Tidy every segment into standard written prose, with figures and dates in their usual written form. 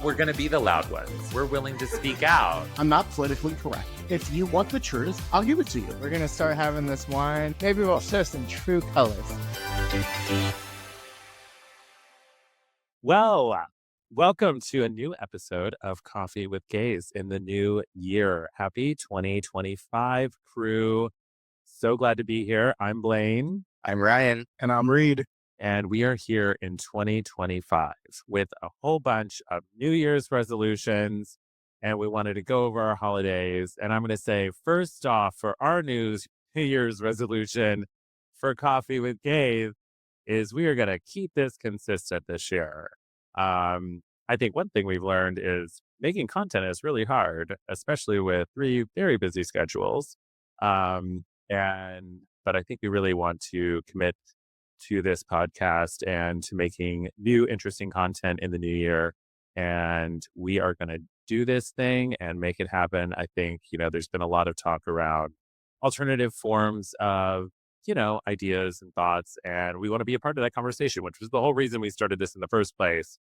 We're going to be the loud ones. We're willing to speak out. I'm not politically correct. If you want the truth, I'll give it to you. We're going to start having this wine. Maybe we'll show some true colors. Well, welcome to a new episode of Coffee with Gays in the new year. Happy 2025, crew. So glad to be here. I'm Blaine. I'm Ryan. And I'm Reed. And we are here in 2025 with a whole bunch of New Year's resolutions. And we wanted to go over our holidays. And I'm going to say, first off, for our New Year's resolution for Coffee with Gays is we are going to keep this consistent this year. I think one thing we've learned is making content is really hard, especially with 3 very busy schedules. But I think we really want to commit to this podcast and to making new, interesting content in the new year. And we are going to do this thing and make it happen. I think, there's been a lot of talk around alternative forms of, ideas and thoughts. And we want to be a part of that conversation, which was the whole reason we started this in the first place.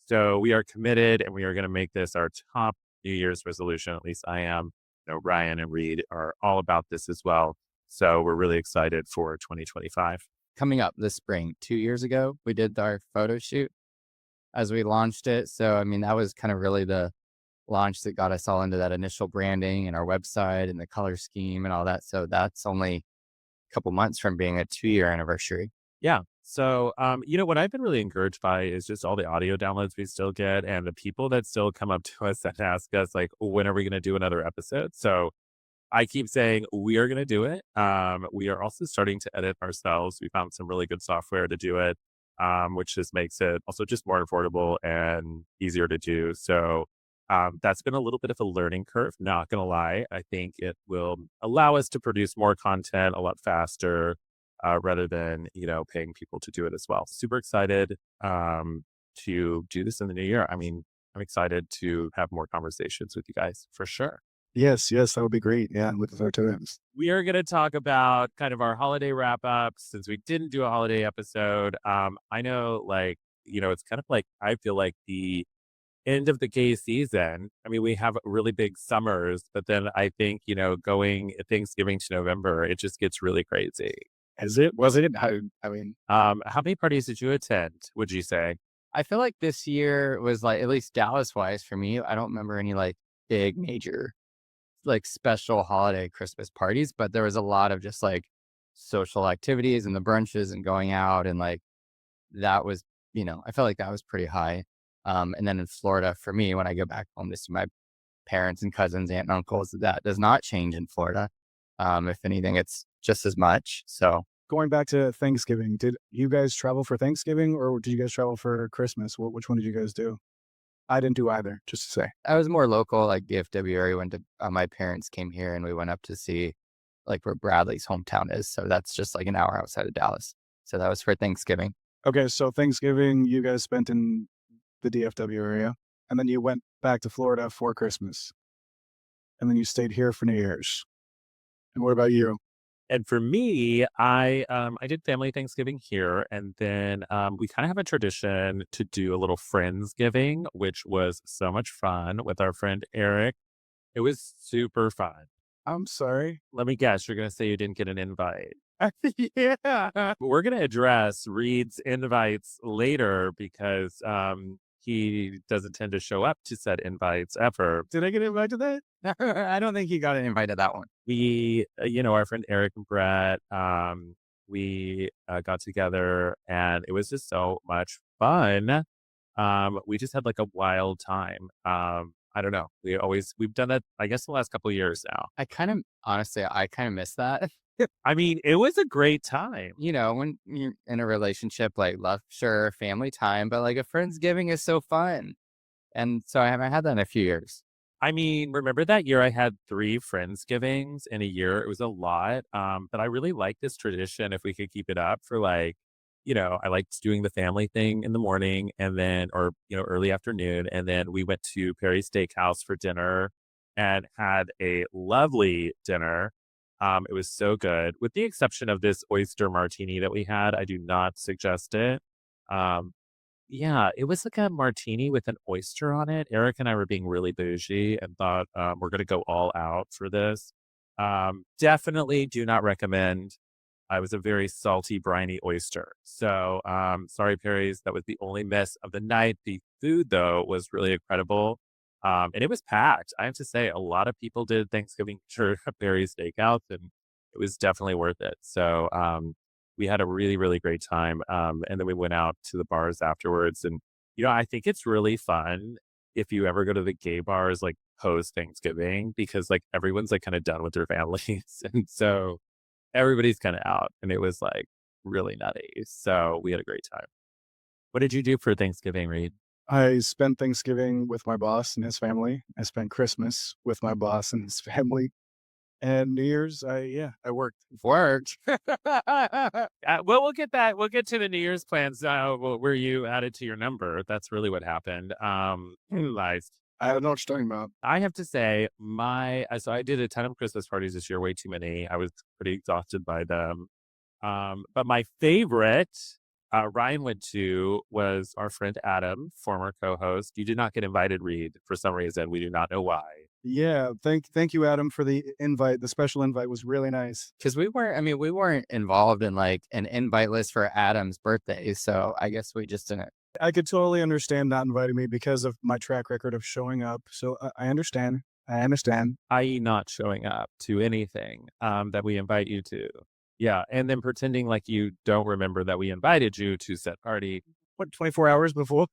So we are committed and we are going to make this our top New Year's resolution. At least I am. Ryan and Reed are all about this as well. So we're really excited for 2025. Coming up this spring, 2 years ago, we did our photo shoot as we launched it. So, that was kind of really the launch that got us all into that initial branding and our website and the color scheme and all that. So that's only a couple months from being a 2-year anniversary. Yeah. So, what I've been really encouraged by is just all the audio downloads we still get and the people that still come up to us and ask us, like, when are we going to do another episode? So I keep saying we are going to do it. We are also starting to edit ourselves. We found some really good software to do it, which just makes it also just more affordable and easier to do. So that's been a little bit of a learning curve, not going to lie. I think it will allow us to produce more content a lot faster rather than, paying people to do it as well. Super excited to do this in the new year. I'm excited to have more conversations with you guys for sure. Yes, that would be great. Yeah, I'm looking forward to it. We are going to talk about kind of our holiday wrap up since we didn't do a holiday episode. I know, it's kind of like, I feel like the end of the gay season. We have really big summers, but then I think, going Thanksgiving to November, it just gets really crazy. Was it? How many parties did you attend, would you say? I feel like this year was at least Dallas wise for me. I don't remember any big major special holiday Christmas parties, but there was a lot of just social activities and the brunches and going out. And that was, I felt like that was pretty high. And then in Florida for me, when I go back home to see my parents and cousins, aunt and uncles, that does not change in Florida. If anything, it's just as much. So going back to Thanksgiving, did you guys travel for Thanksgiving or did you guys travel for Christmas? Which one did you guys do? I didn't do either, just to say. I was more local, DFW area. Went to my parents came here and we went up to see where Bradley's hometown is. So that's just an hour outside of Dallas. So that was for Thanksgiving. Okay, so Thanksgiving you guys spent in the DFW area, and then you went back to Florida for Christmas, and then you stayed here for New Year's. And what about you? And for me, I did family Thanksgiving here, and then we kind of have a tradition to do a little Friendsgiving, which was so much fun with our friend Eric. It was super fun. I'm sorry. Let me guess, you're going to say you didn't get an invite. Yeah. We're going to address Reed's invites later because he doesn't tend to show up to said invites ever. Did I get invited to that? I don't think he got an invite to that one. We, our friend Eric and Brett, we got together and it was just so much fun. We just had a wild time. I don't know. We've done that, I guess, the last couple of years now. I kind of miss that. It was a great time. When you're in a relationship, love, sure, family time, but a Friendsgiving is so fun. And so I haven't had that in a few years. Remember that year I had 3 Friendsgivings in a year? It was a lot. But I really like this tradition if we could keep it up for I liked doing the family thing in the morning and then, early afternoon. And then we went to Perry's Steakhouse for dinner and had a lovely dinner. It was so good, with the exception of this oyster martini that we had. I do not suggest it. Yeah, it was like a martini with an oyster on it. Eric and I were being really bougie and thought, we're gonna go all out for this. Definitely do not recommend. I was a very salty, briny oyster. So, sorry, Perry's. That was the only miss of the night. The food, though, was really incredible. And it was packed. I have to say, a lot of people did Thanksgiving for Perry's Steakhouse, and it was definitely worth it. So, we had a really, really great time. And then we went out to the bars afterwards. And, I think it's really fun if you ever go to the gay bars, like post Thanksgiving, because like everyone's like kind of done with their families. And so, everybody's kinda out, and it was, like, really nutty, so we had a great time. What did you do for Thanksgiving, Reed? I spent Thanksgiving with my boss and his family. I spent Christmas with my boss and his family. And New Year's, I worked. Worked. Well, we'll get to the New Year's plans, where you added to your number. That's really what happened. Lies. I don't know what you're talking about. I have to say, so I did a ton of Christmas parties this year, way too many. I was pretty exhausted by them. But my favorite, Ryan went to was our friend Adam, former co-host. You did not get invited, Reed, for some reason. We do not know why. Yeah, thank you, Adam, for the invite. The special invite was really nice. Because we weren't involved in like an invite list for Adam's birthday. So I guess we just didn't. I could totally understand not inviting me because of my track record of showing up. So I understand. I understand. I.e., not showing up to anything that we invite you to. Yeah, and then pretending like you don't remember that we invited you to said party. What, 24 hours before?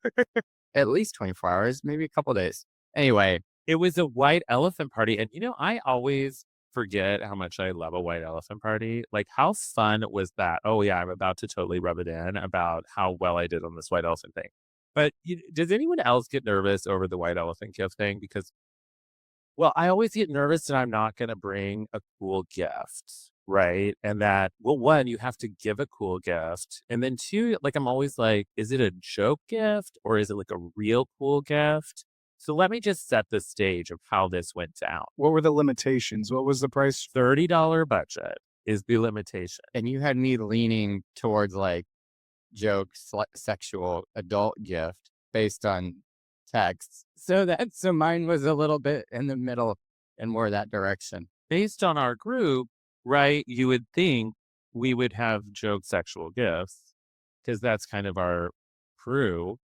At least 24 hours, maybe a couple days. Anyway, It was a white elephant party, and, I always forget how much I love a white elephant party. Like, how fun was that? Oh, yeah, I'm about to totally rub it in about how well I did on this white elephant thing. But, does anyone else get nervous over the white elephant gift thing? Because, well, I always get nervous that I'm not gonna bring a cool gift, right? And that, well, 1, you have to give a cool gift, and then 2, like, I'm always like, "Is it a joke gift or is it, like, a real cool gift?" So let me just set the stage of how this went down. What were the limitations? What was the price? $30 budget is the limitation. and you had me leaning towards like jokes, sexual adult gift based on texts. So mine was a little bit in the middle and more that direction. Based on our group, right, you would think we would have joke sexual gifts because that's kind of our crew.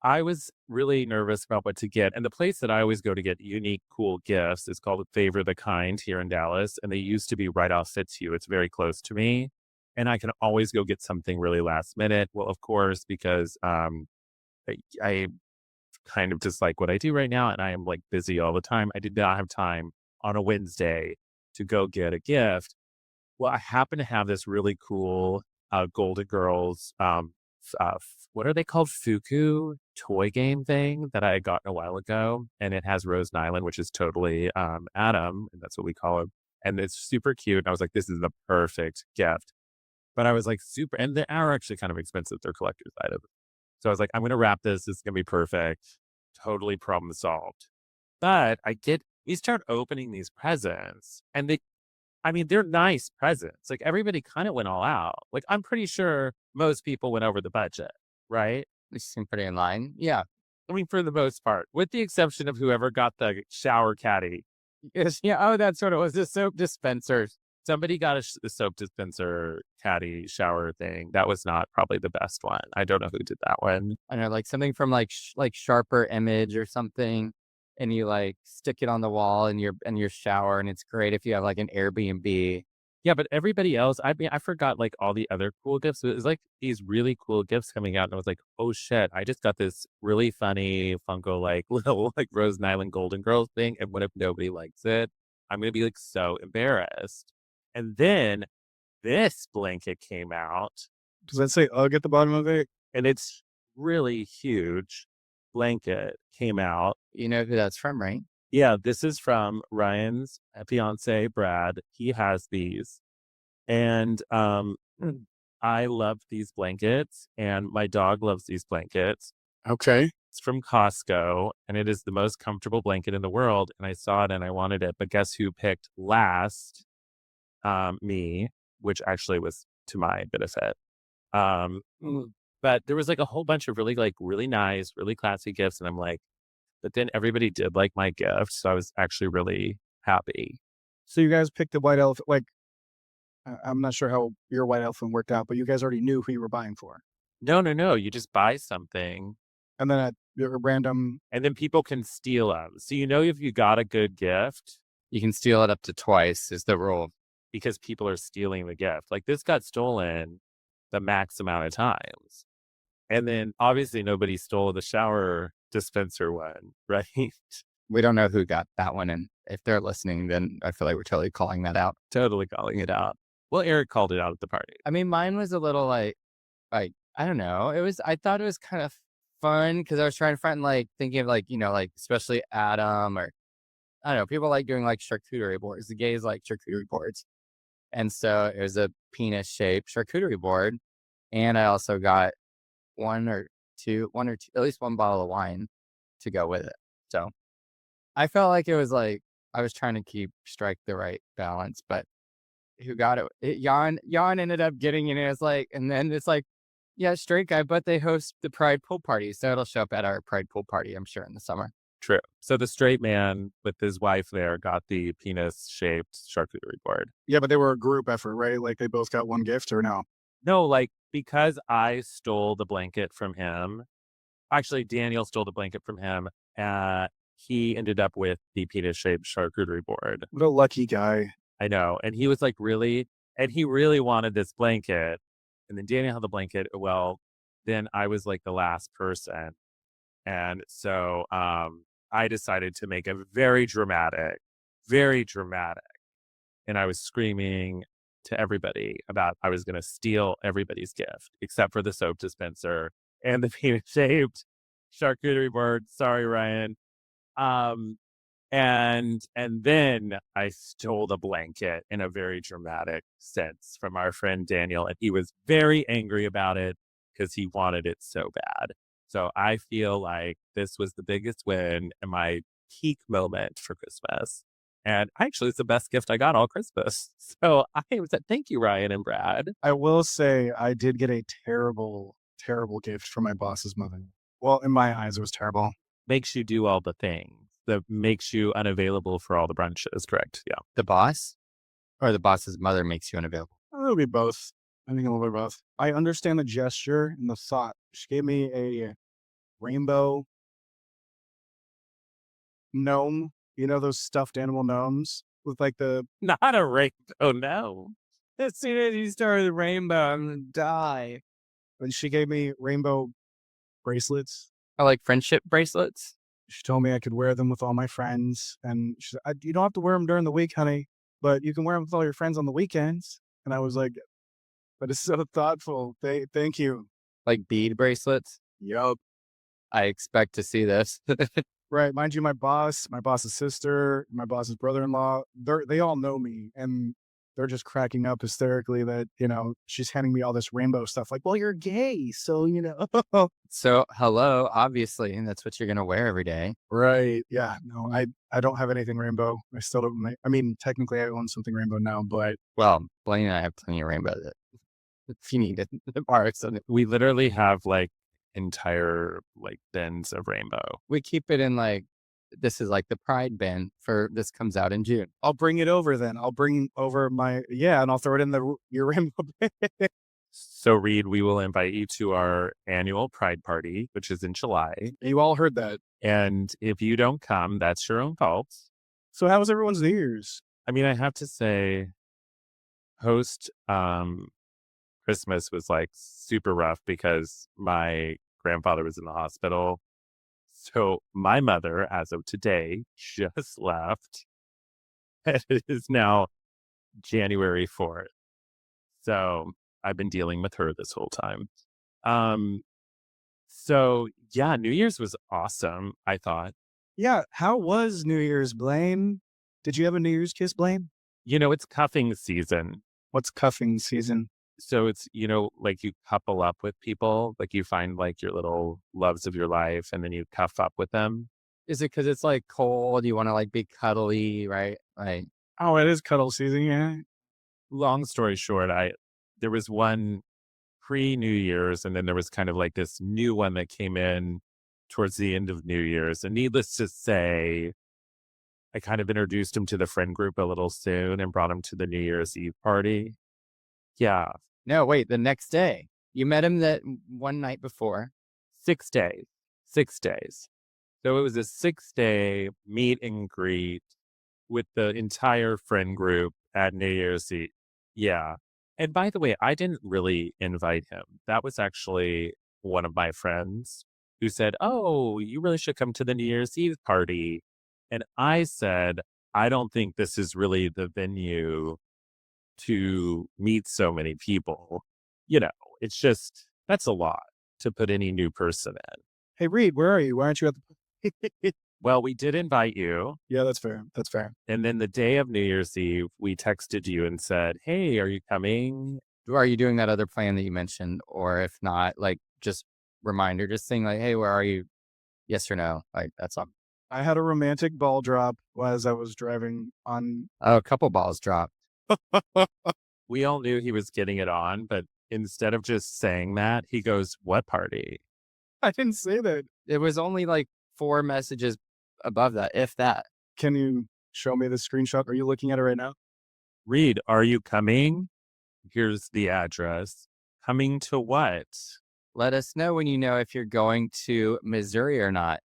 I was really nervous about what to get, and the place that I always go to get unique, cool gifts is called Favor the Kind here in Dallas, and they used to be right off Fitzhugh. It's very close to me, and I can always go get something really last minute. Well, of course, because I kind of dislike what I do right now, and I am like busy all the time. I did not have time on a Wednesday to go get a gift. Well, I happen to have this really cool Golden Girls what are they called? Fuku toy game thing that I had gotten a while ago. And it has Rose Nyland, which is totally Adam. And that's what we call him. And it's super cute. And I was like, this is the perfect gift. But I was like, super. And they are actually kind of expensive. They're collector's items. So I was like, I'm going to wrap this. This is going to be perfect. Totally problem solved. But we start opening these presents and they're nice presents. Like everybody kind of went all out. Like I'm pretty sure most people went over the budget, right? They seem pretty in line. Yeah. I mean, for the most part, with the exception of whoever got the shower caddy. Yes. Yeah. Oh, that's what it was. The soap dispenser. Somebody got a soap dispenser caddy shower thing. That was not probably the best one. I don't know who did that one. I know, like something from like like Sharper Image or something, and you like stick it on the wall in your shower, and it's great if you have like an Airbnb. Yeah, but everybody else, I mean, I forgot like all the other cool gifts. It was like these really cool gifts coming out, and I was like, oh shit, I just got this really funny Funko like little like Rose Nyland Golden Girls thing, and what if nobody likes it? I'm gonna be like so embarrassed. And then this blanket came out, Does that say UGG at the bottom of it? and it's really huge blanket came out. You know who that's from, right? Yeah, this is from Ryan's fiance, Brad. He has these. And I love these blankets, and my dog loves these blankets. Okay. It's from Costco, and it is the most comfortable blanket in the world. And I saw it and I wanted it. But guess who picked last? Me, which actually was to my benefit. But there was like a whole bunch of really nice, really classy gifts. And I'm like, but then everybody did like my gift. So I was actually really happy. So you guys picked the white elephant. Like, I'm not sure how your white elephant worked out, but you guys already knew who you were buying for. No, no, no. You just buy something And then at a random, and then people can steal them. So, if you got a good gift You can steal it up to twice is the rule. because people are stealing the gift. Like this got stolen the max amount of times. And then obviously nobody stole the shower dispenser one, right? We don't know who got that one, and if they're listening, then I feel like we're totally calling that out. Totally calling it out. Well, Eric called it out at the party. I mean, mine was a little like I don't know. I thought it was kind of fun because I was trying to find thinking of especially Adam or I don't know, people like doing like charcuterie boards. The gays like charcuterie boards. And so it was a penis shaped charcuterie board. And I also got one or two, at least one bottle of wine to go with it. So I felt like it was like I was trying to strike the right balance, but who got it? Jan ended up getting it. It's like, and then it's like, yeah, straight guy, but they host the Pride pool party. So it'll show up at our Pride pool party, I'm sure, in the summer. True. So the straight man with his wife there got the penis shaped charcuterie board. yeah, but they were a group effort, right? Like they both got one gift or no? No, like because I stole the blanket from him. Actually, Daniel stole the blanket from him. He ended up with the penis shaped charcuterie board. What a lucky guy. I know. And he was like he really wanted this blanket. And then Daniel had the blanket. Well, then I was like the last person. And so I decided to make a very dramatic, and I was screaming to everybody about I was going to steal everybody's gift except for the soap dispenser and the penis shaped charcuterie board. Sorry, Ryan. Um, and then I stole the blanket in a very dramatic sense from our friend Daniel, and he was very angry about it because he wanted it so bad. So I feel like this was the biggest win and my peak moment for Christmas. And actually, it's the best gift I got all Christmas. So I was like, thank you, Ryan and Brad. I will say I did get a terrible, terrible gift from my boss's mother. Well, in my eyes, it was terrible. Makes you do all the things that makes you unavailable for all the brunches, correct? Yeah. The boss or the boss's mother makes you unavailable? It'll be both. I think a little bit of both. I understand the gesture and the thought. She gave me a rainbow gnome. You know those stuffed animal gnomes with like the Not a rainbow, no. As soon as you start the rainbow, I'm going to die. and she gave me rainbow bracelets. I like friendship bracelets. She told me I could wear them with all my friends. And she said, you don't have to wear them during the week, honey, but you can wear them with all your friends on the weekends. And I was like, but it's so thoughtful. Thank you. Like bead bracelets. Yup. I expect to see this. Right. Mind you, my boss's sister, my boss's brother-in-law, they all know me. And they're just cracking up hysterically that, she's handing me all this rainbow stuff. Like, well, you're gay. So, So, hello, obviously, and that's what you're going to wear every day. Right. Yeah. No, I don't have anything rainbow. I still don't. I mean, technically I own something rainbow now, but Well, Blaine and I have plenty of rainbow that if you need it, borrow something. We literally have like entire like bins of rainbow. We keep it in this is like the Pride bin for this comes out in June. I'll bring it over then. I'll bring over and I'll throw it in your rainbow bin. So Reed, we will invite you to our annual Pride party, which is in July. You all heard that. And if you don't come, that's your own fault. So how was everyone's New Year's? I mean, I have to say, post Christmas was like super rough because my grandfather was in the hospital. So my mother, as of today, just left. It is now January 4th. So I've been dealing with her this whole time. So yeah, New Year's was awesome, I thought. Yeah. How was New Year's, Blaine? Did you have a New Year's kiss, Blaine? It's cuffing season. What's cuffing season? So it's, like you couple up with people, like you find like your little loves of your life and then you cuff up with them. Is it because it's like cold? You want to be cuddly, right? Like, Oh, it is cuddle season. Yeah. Long story short, there was one pre-New Year's, and then there was kind of like this new one that came in towards the end of New Year's. And needless to say, I kind of introduced him to the friend group a little soon and brought him to the New Year's Eve party. Yeah, No, wait, the next day. You met him that one night before. 6 days. 6 days. So it was a 6-day meet and greet with the entire friend group at New Year's Eve. Yeah. And by the way, I didn't really invite him. That was actually one of my friends who said, "Oh, you really should come to the New Year's Eve party." And I said, "I don't think this is really the venue to meet so many people." You know, it's just, that's a lot to put any new person in. Hey, Reed, where are you? Why aren't you at the? Well, we did invite you. Yeah, that's fair. That's fair. And then the day of New Year's Eve, we texted you and said, "Hey, are you coming?" Are you doing that other plan that you mentioned? Or if not, like just reminder, just saying like, hey, where are you? Yes or no? Like that's all. I had a romantic ball drop as I was driving on. Oh, a couple balls dropped. We all knew he was getting it on, but instead of just saying that, he goes, "What party?" I didn't say that. It was only like 4 messages above that, if that. Can you show me the screenshot? Are you looking at it right now? "Reed, are you coming? Here's the address." Coming to what? Let us know when you know if you're going to Missouri or not.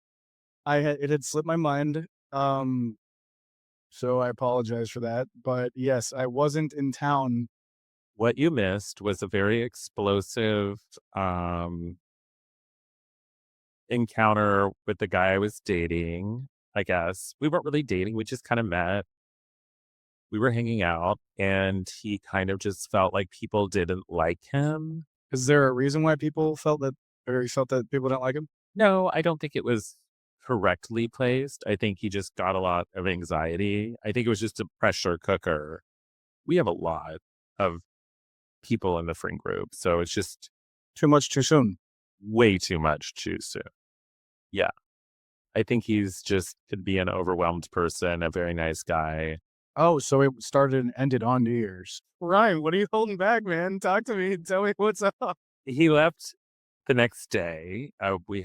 It had slipped my mind. So I apologize for that. But yes, I wasn't in town. What you missed was a very explosive encounter with the guy I was dating, I guess. We weren't really dating, we just kind of met. We were hanging out, and he kind of just felt like people didn't like him. Is there a reason why people felt that, or he felt that people didn't like him? No, I don't think it was correctly placed. I think he just got a lot of anxiety. I think it was just a pressure cooker. We have a lot of people in the friend group, so it's just Too much too soon. way too much too soon. Yeah. I think he's just could be an overwhelmed person, a very nice guy. Oh, so it started and ended on New Year's. Ryan, what are you holding back, man? Talk to me. Tell me what's up. He left the next day. We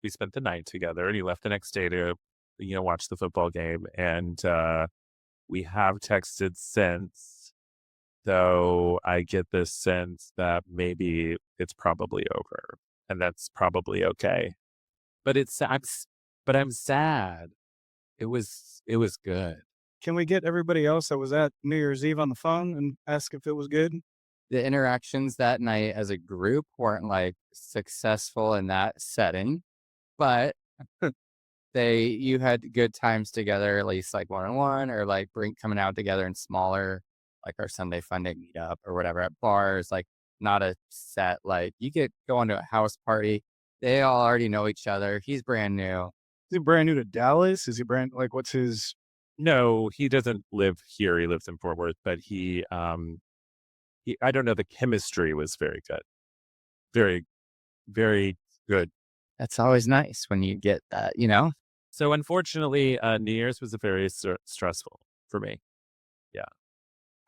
spent the night together, and he left the next day to, watch the football game. And we have texted since, though I get this sense that maybe it's probably over, and that's probably okay. But I'm sad. It was good. Can we get everybody else that was at New Year's Eve on the phone and ask if it was good? The interactions that night as a group weren't like successful in that setting, but you had good times together, at least like one-on-one or like coming out together in smaller, like our Sunday fun day meetup or whatever at bars, like not a set, like you could go into a house party. They all already know each other. He's brand new. Is he brand new to Dallas? Is he what's his? No, he doesn't live here. He lives in Fort Worth, but I don't know, the chemistry was very good. Very, very good. That's always nice when you get that, you know? So unfortunately, New Year's was a very stressful for me. Yeah.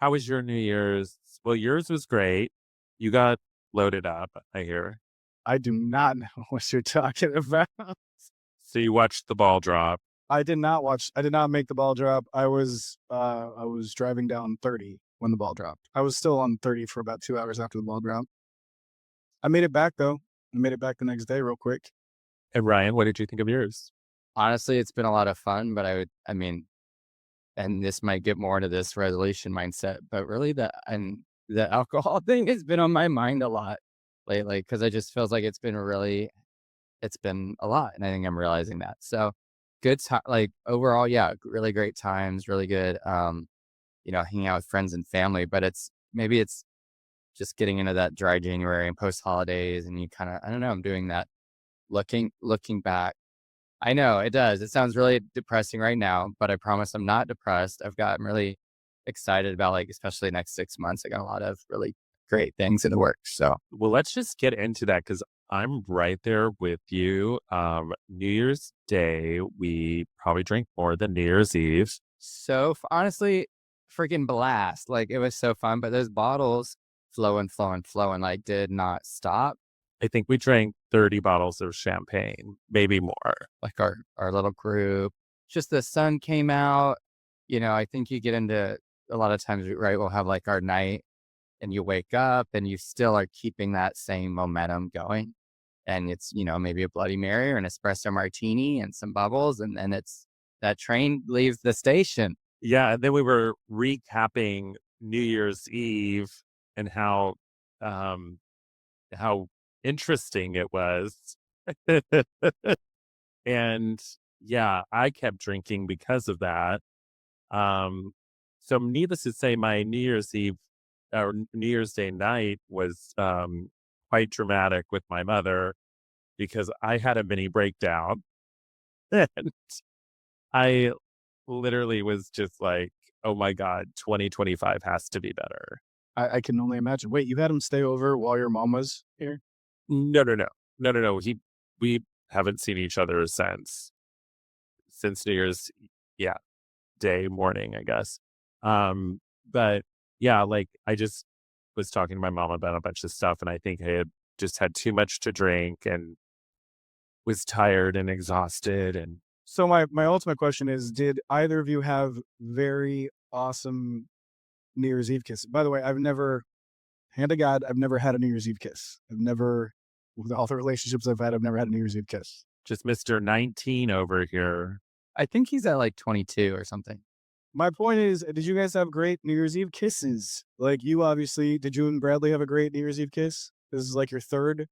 How was your New Year's? Well, yours was great. You got loaded up, I hear. I do not know what you're talking about. So you watched the ball drop. I did not make the ball drop. I was driving down 30 when the ball dropped. I was still on 30 for about 2 hours after the ball dropped. I made it back though. I made it back the next day real quick. And Ryan, what did you think of yours? Honestly, it's been a lot of fun, but and this might get more into this resolution mindset, but really the alcohol thing has been on my mind a lot lately because it just feels like it's been a lot. And I think I'm realizing that. So good time, like overall, yeah, really great times, really good, hanging out with friends and family, but it's just getting into that dry January and post holidays. And you kind of, I don't know, I'm doing that looking back. I know it does. It sounds really depressing right now, but I promise I'm not depressed. I'm really excited about like, especially the next 6 months. I got a lot of really great things in the works. So, Well, let's just get into that because I'm right there with you. New Year's Day, we probably drank more than New Year's Eve. honestly, freaking blast. Like it was so fun, but those bottles flowing, flowing, flowing, like did not stop. I think we drank 30 bottles of champagne, maybe more. Like our little group, just the sun came out. I think you get into a lot of times, right? We'll have like our night and you wake up and you still are keeping that same momentum going. And it's, maybe a Bloody Mary or an espresso martini and some bubbles. And then that train leaves the station. Yeah, and then we were recapping New Year's Eve and how interesting it was. And yeah, I kept drinking because of that. So needless to say, my New Year's Eve or New Year's Day night was quite dramatic with my mother because I had a mini breakdown. And I literally was just like, oh my God, 2025 has to be better. I can only imagine. Wait, you had him stay over while your mom was here? No, no, no. No, no, no. We haven't seen each other since New Year's, yeah, Day morning, I guess. But yeah, like I just was talking to my mom about a bunch of stuff, and I think I had just had too much to drink and was tired and exhausted. And So my ultimate question is, did either of you have very awesome New Year's Eve kisses? By the way, hand to God, I've never had a New Year's Eve kiss. With all the relationships I've had, I've never had a New Year's Eve kiss. just Mr. 19 over here. I think he's at like 22 or something. My point is, did you guys have great New Year's Eve kisses? Like did you and Bradley have a great New Year's Eve kiss? This is like your third.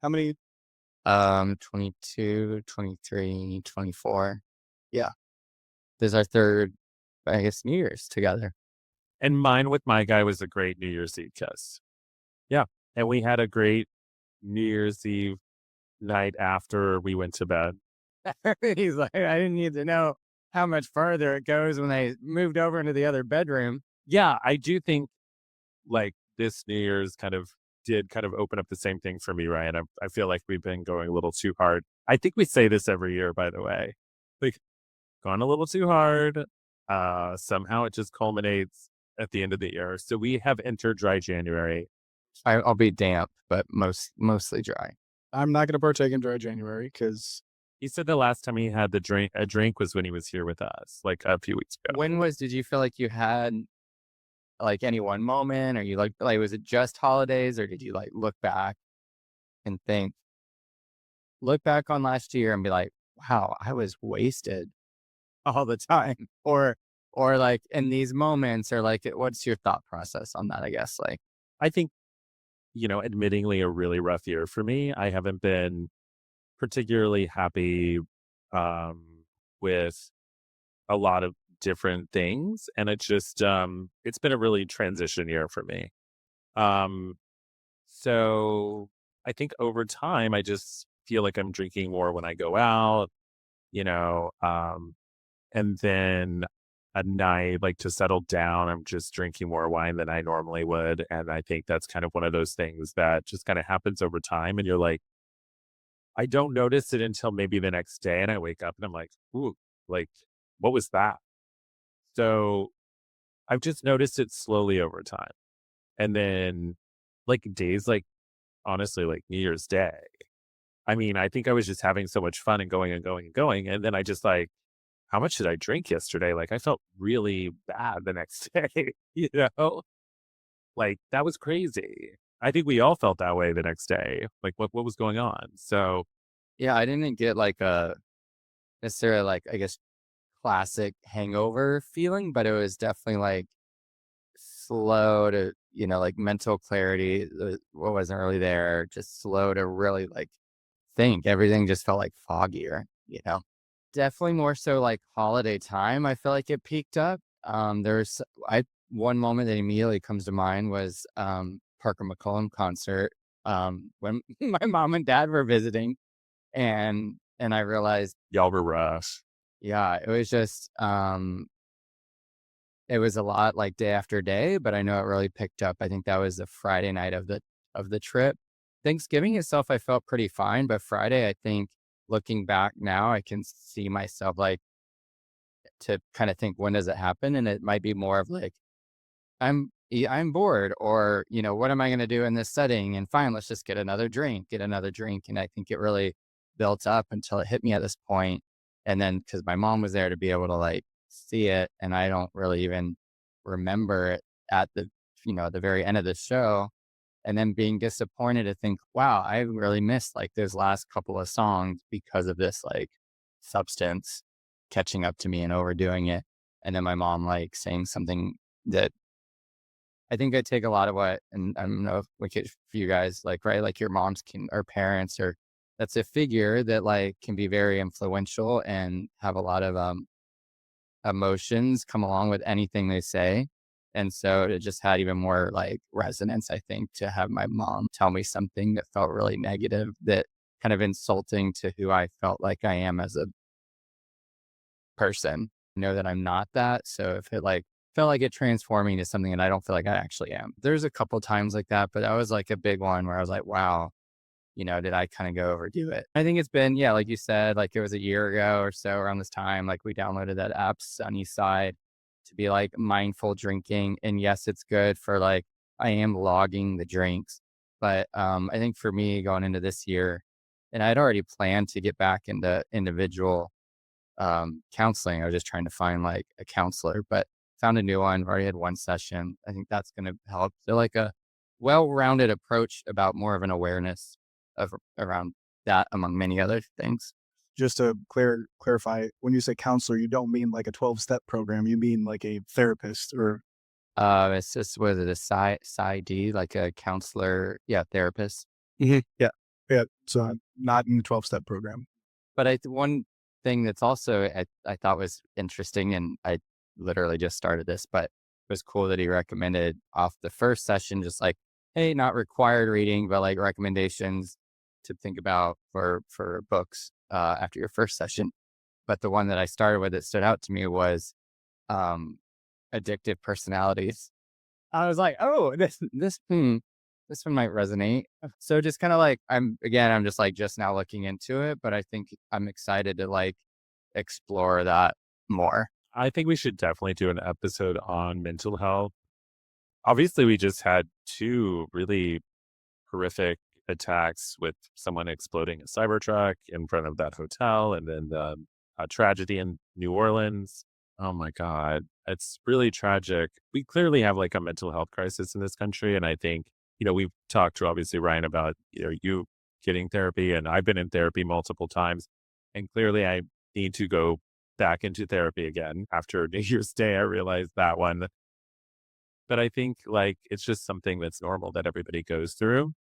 How many? 22, 23, 24. Yeah. This is our third, I guess, New Year's together. And mine with my guy was a great New Year's Eve kiss. Yeah. And we had a great New Year's Eve night after we went to bed. He's like, I didn't need to know how much farther it goes when they moved over into the other bedroom. Yeah, I do think like this New Year's did open up the same thing for me, Ryan. I feel like we've been going a little too hard. I think we say this every year, by the way. Like, gone a little too hard. Somehow it just culminates at the end of the year. So we have entered dry January. I'll be damp, but mostly dry. I'm not going to partake in dry January because He said the last time he had a drink was when he was here with us, like a few weeks ago. Did you feel like you had like any one moment, or you like was it just holidays, or did you like look back on last year and be like, wow, I was wasted all the time, or like in these moments, or like what's your thought process on that? I guess like I think, admittingly a really rough year for me. I haven't been particularly happy with a lot of different things. And it's just, it's been a really transition year for me. So I think over time, I just feel like I'm drinking more when I go out, you know, and then at night, like to settle down, I'm just drinking more wine than I normally would. And I think that's kind of one of those things that just kind of happens over time. And you're like, I don't notice it until maybe the next day. And I wake up and I'm like, ooh, like, what was that? So I've just noticed it slowly over time. And then like days like honestly, like New Year's Day. I mean, I think I was just having so much fun and going and going and going. And then I just like, how much did I drink yesterday? Like I felt really bad the next day, Like that was crazy. I think we all felt that way the next day. Like what was going on? So yeah, I didn't get like a necessarily like I guess classic hangover feeling, but it was definitely like slow to like mental clarity. What wasn't really there, just slow to really like think. Everything just felt like foggier. Definitely more so like holiday time. I feel like it peaked up. There's one moment that immediately comes to mind was Parker McCollum concert when my mom and dad were visiting, and I realized, y'all were rough. yeah, it was just it was a lot like day after day, but I know it really picked up. I think that was the Friday night of the trip. Thanksgiving itself, I felt pretty fine, but Friday, I think looking back now, I can see myself like to kind of think, when does it happen? And it might be more of like, I'm I'm bored, or, what am I going to do in this setting? And fine, let's just get another drink. And I think it really built up until it hit me at this point. And then because my mom was there to be able to like see it, and I don't really even remember it at the very end of the show. And then being disappointed to think, wow, I really missed like those last couple of songs because of this like substance catching up to me and overdoing it. And then my mom like saying something that I think I take a lot of what, and I don't know if we could, for you guys, like, right, like your moms can, or parents, or that's a figure that like can be very influential and have a lot of emotions come along with anything they say. And so it just had even more like resonance, I think, to have my mom tell me something that felt really negative, that kind of insulting to who I felt like I am as a person. I know that I'm not that. So if it like felt like it transformed me to something that I don't feel like I actually am. There's a couple times like that, but that was like a big one where I was like, wow, did I kind of go overdo it? I think it's been, yeah, like you said, like it was a year ago or so around this time, like we downloaded that app, Sunny Side, to be like mindful drinking. And yes, it's good for like, I am logging the drinks. But I think for me going into this year, and I'd already planned to get back into individual counseling. I was just trying to find like a counselor, but found a new one. Already had one session. I think that's going to help. So like a well-rounded approach about more of an awareness of around that, among many other things. Just to clarify, when you say counselor, you don't mean like a 12-step program. You mean like a therapist or It's just, was it a PsyD, like a counselor, yeah, therapist. yeah, yeah. So not in the 12-step program. But one thing that's also I thought was interesting, and I literally just started this, but it was cool that he recommended off the first session, just like, hey, not required reading, but like recommendations to think about for books after your first session. But the one that I started with that stood out to me was um, addictive personalities. I was like, oh, this one might resonate. So just kind of like, I'm just like just now looking into it, but I think I'm excited to like explore that more. I think we should definitely do an episode on mental health. Obviously, we just had two really horrific attacks with someone exploding a Cybertruck in front of that hotel, and then the tragedy in New Orleans. Oh my God. It's really tragic. We clearly have like a mental health crisis in this country. And I think, we've talked to obviously Ryan about, you getting therapy, and I've been in therapy multiple times. And clearly I need to go back into therapy again after New Year's Day. I realized that one. But I think like it's just something that's normal that everybody goes through.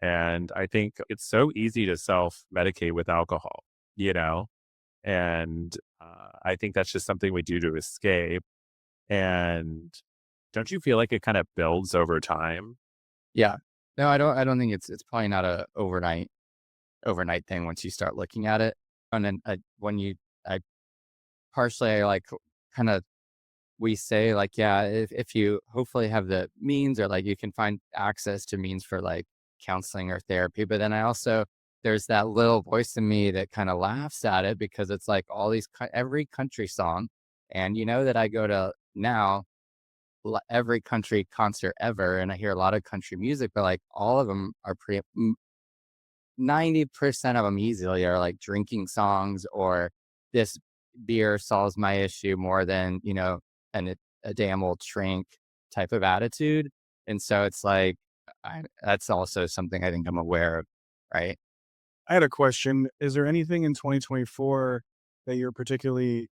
And I think it's so easy to self medicate with alcohol, you know? And I think that's just something we do to escape. And don't you feel like it kind of builds over time? Yeah. No, I don't think it's probably not a overnight thing once you start looking at it. And then I partially I like kind of, we say like, yeah, if you hopefully have the means, or like you can find access to means for like counseling or therapy. But then I also, there's that little voice in me that kind of laughs at it, because it's like all these, every country song. And that I go to now every country concert ever, and I hear a lot of country music, but like all of them are 90% of them easily are like drinking songs, or this beer solves my issue more than, a damn old shrink type of attitude. And so it's like, that's also something I think I'm aware of. Right. I had a question. Is there anything in 2024 that you're particularly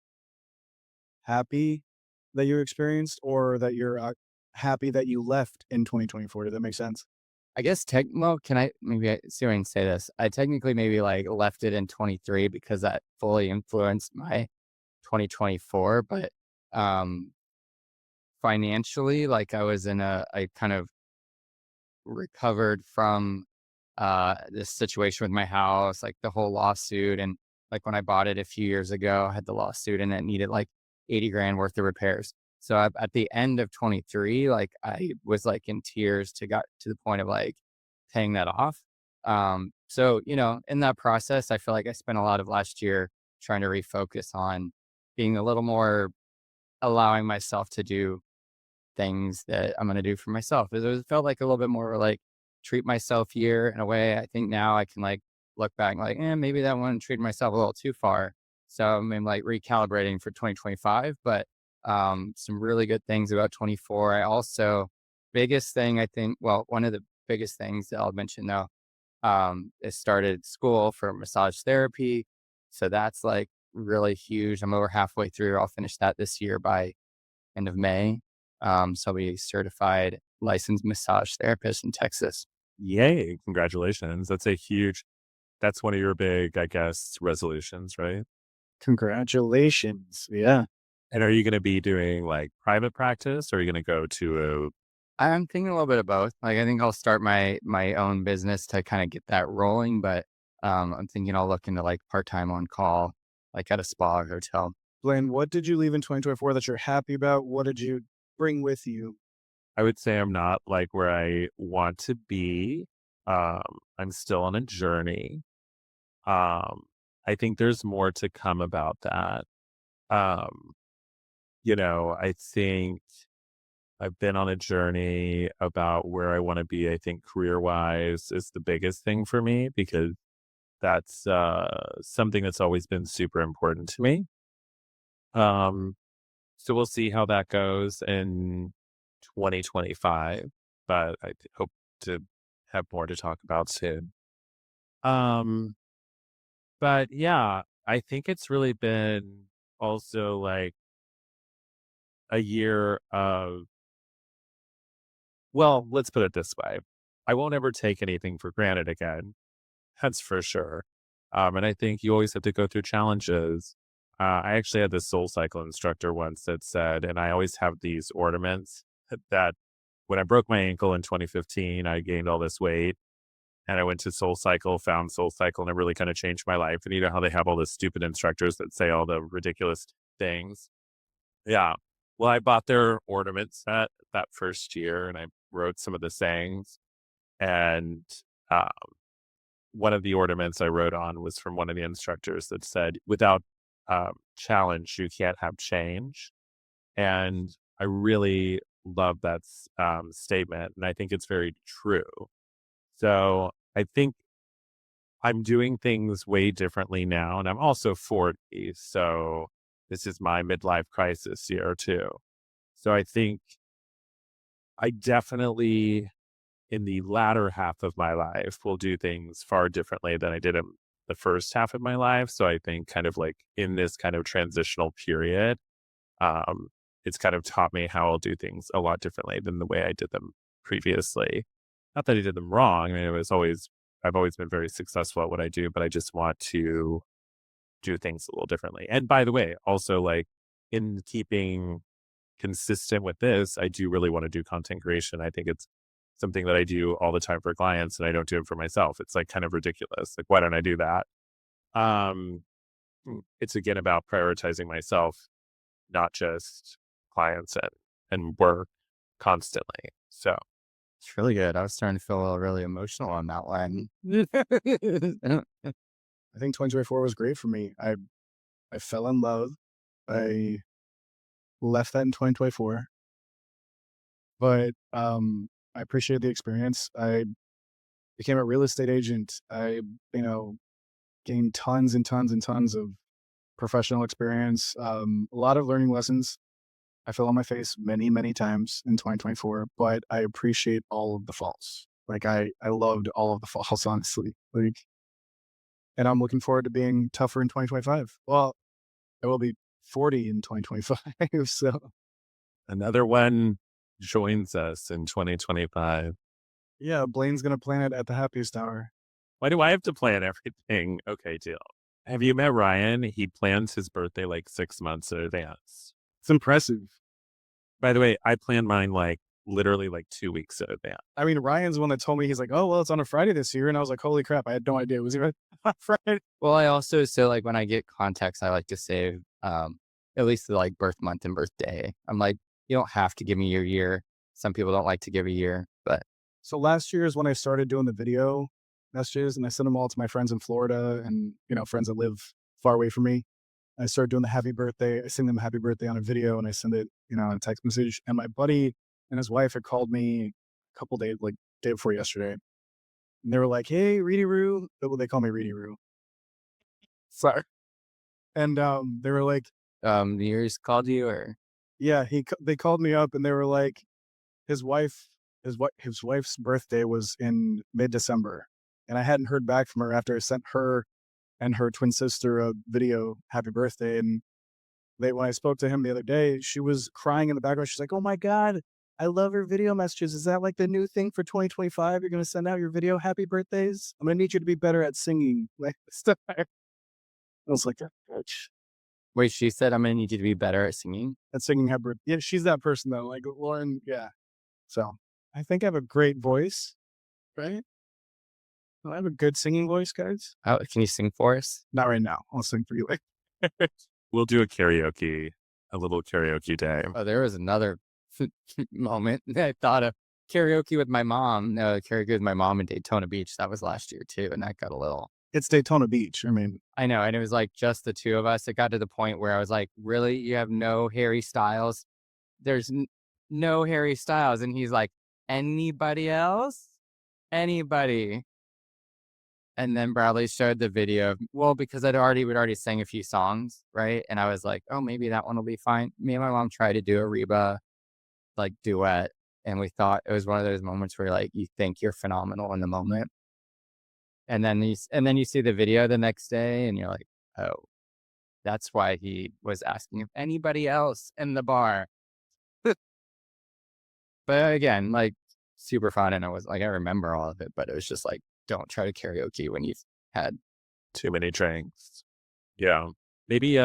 happy that you experienced, or that you're happy that you left in 2024? Did that make sense? I guess well, can I maybe see if I can say this? I technically maybe like left it in 23 because that fully influenced my 2024. But um financially, like I kind of recovered from this situation with my house, like the whole lawsuit. And like when I bought it a few years ago, I had the lawsuit and it needed like 80 grand worth of repairs. So at the end of 23, like I was like in tears to got to the point of like paying that off. So, in that process, I feel like I spent a lot of last year trying to refocus on being a little more, allowing myself to do things that I'm going to do for myself. It felt like a little bit more like treat myself year in a way. I think now I can like look back and like, maybe that one treated myself a little too far. So I'm like recalibrating for 2025, but some really good things about 24. I also, biggest thing I think, well, one of the biggest things that I'll mention though, is started school for massage therapy. So that's like really huge. I'm over halfway through. I'll finish that this year by end of May. So I'll be certified licensed massage therapist in Texas. Yay. Congratulations. That's one of your big, I guess, resolutions, right? Congratulations. Yeah. And are you going to be doing like private practice or are you going to go to I'm thinking a little bit of both. Like I think I'll start my own business to kind of get that rolling, but I'm thinking I'll look into like part-time on call, like at a spa or hotel. Blaine, what did you leave in 2024 that you're happy about? What did you bring with you? I would say I'm not like where I want to be. Um, I'm still on a journey. Um, I think there's more to come about that. Um, I think I've been on a journey about where I want to be. I think career wise is the biggest thing for me because that's something that's always been super important to me. Um, so we'll see how that goes in 2025, but hope to have more to talk about soon. Um, but yeah, I think it's really been also like a year of, well, let's put it this way. I won't ever take anything for granted again. That's for sure. And I think you always have to go through challenges. I actually had this soul cycle instructor once that said, and I always have these ornaments that when I broke my ankle in 2015, I gained all this weight and I went to Soul Cycle, found Soul Cycle, and it really kind of changed my life. And you know how they have all the stupid instructors that say all the ridiculous things? Yeah. Well, I bought their ornament set that first year and I wrote some of the sayings. And uh, one of the ornaments I wrote on was from one of the instructors that said, without challenge, you can't have change. And I really love that statement. And I think it's very true. So I think I'm doing things way differently now. And I'm also 40. So this is my midlife crisis year too. So I think I definitely, in the latter half of my life, will do things far differently than I did in the first half of my life. So I think kind of like in this kind of transitional period, um, it's kind of taught me how I'll do things a lot differently than the way I did them previously. Not that I did them wrong. I mean, I've always been very successful at what I do, but I just want to do things a little differently. And by the way, also like in keeping consistent with this, I do really want to do content creation. I think it's something that I do all the time for clients and I don't do it for myself. It's like kind of ridiculous. Like, why don't I do that? Um, it's again about prioritizing myself, not just clients and work constantly. So It's really good. I was starting to feel really emotional on that one. I think 2024 was great for me. I fell in love. I left that in 2024, but I appreciate the experience. I became a real estate agent. I, you know, gained tons and tons and tons of professional experience. A lot of learning lessons. I fell on my face many, many times in 2024, but I appreciate all of the falls. Like I loved all of the falls, honestly. Like, and I'm looking forward to being tougher in 2025. Well, I will be 40 in 2025. So another one joins us in 2025. yeah, Blaine's gonna plan it at the happiest hour. Why do I have to plan everything? Okay, deal. Have you met Ryan? He plans his birthday like 6 months in advance. It's impressive. By the way, I plan mine like literally like 2 weeks in advance. I mean, Ryan's the one that told me, he's like, "Oh, well, it's on a Friday this year," and I was like, "Holy crap!" I had no idea it was even on Friday. Well, I also, so like when I get contacts, I like to save at least the like birth month and birthday. I'm like, you don't have to give me your year. Some people don't like to give a year, but So last year is when I started doing the video messages, and I sent them all to my friends in Florida and friends that live far away from me. I started doing the happy birthday. I sing them happy birthday on a video, and I send it, on a text message. And my buddy and his wife had called me a couple days, like day before yesterday, and they were like, "Hey, Reedy Roo," they call me Reedy Roo. Sorry. And they were like, New Year's called you, or "Yeah." They called me up, and they were like, his wife's birthday was in mid-December, and I hadn't heard back from her after I sent her and her twin sister a video, happy birthday, and when I spoke to him the other day, she was crying in the background. She's like, "Oh my God, I love your video messages. Is that like the new thing for 2025? You're going to send out your video happy birthdays? I'm going to need you to be better at singing." Like, stuff. I was like, "Oh, bitch." wait, she said, I'm gonna need you to be better at singing. At singing happy birthday. Yeah, she's that person though. Like, Lauren, yeah. So I think I have a great voice, right? I have a good singing voice, guys. Oh, can you sing for us? Not right now. I'll sing for you later. We'll do a little karaoke day. Oh, there was another moment that I thought of. Karaoke with my mom. No, karaoke with my mom in Daytona Beach. That was last year too, and that got a little. It's Daytona Beach. I mean, I know, and it was like just the two of us. It got to the point where I was like, "Really, you have no Harry Styles? There's no Harry Styles," and he's like, "Anybody else? Anybody?" And then Bradley showed the video because we'd already sang a few songs, right? And I was like, oh, maybe that one will be fine. Me and my mom tried to do a Reba like duet, and we thought it was one of those moments where like you think you're phenomenal in the moment, and then you see the video the next day, and you're like, oh, that's why he was asking if anybody else in the bar. But again, like super fun, and I was like, I remember all of it, but it was just like, don't try to karaoke when you've had Too many drinks. Yeah. Maybe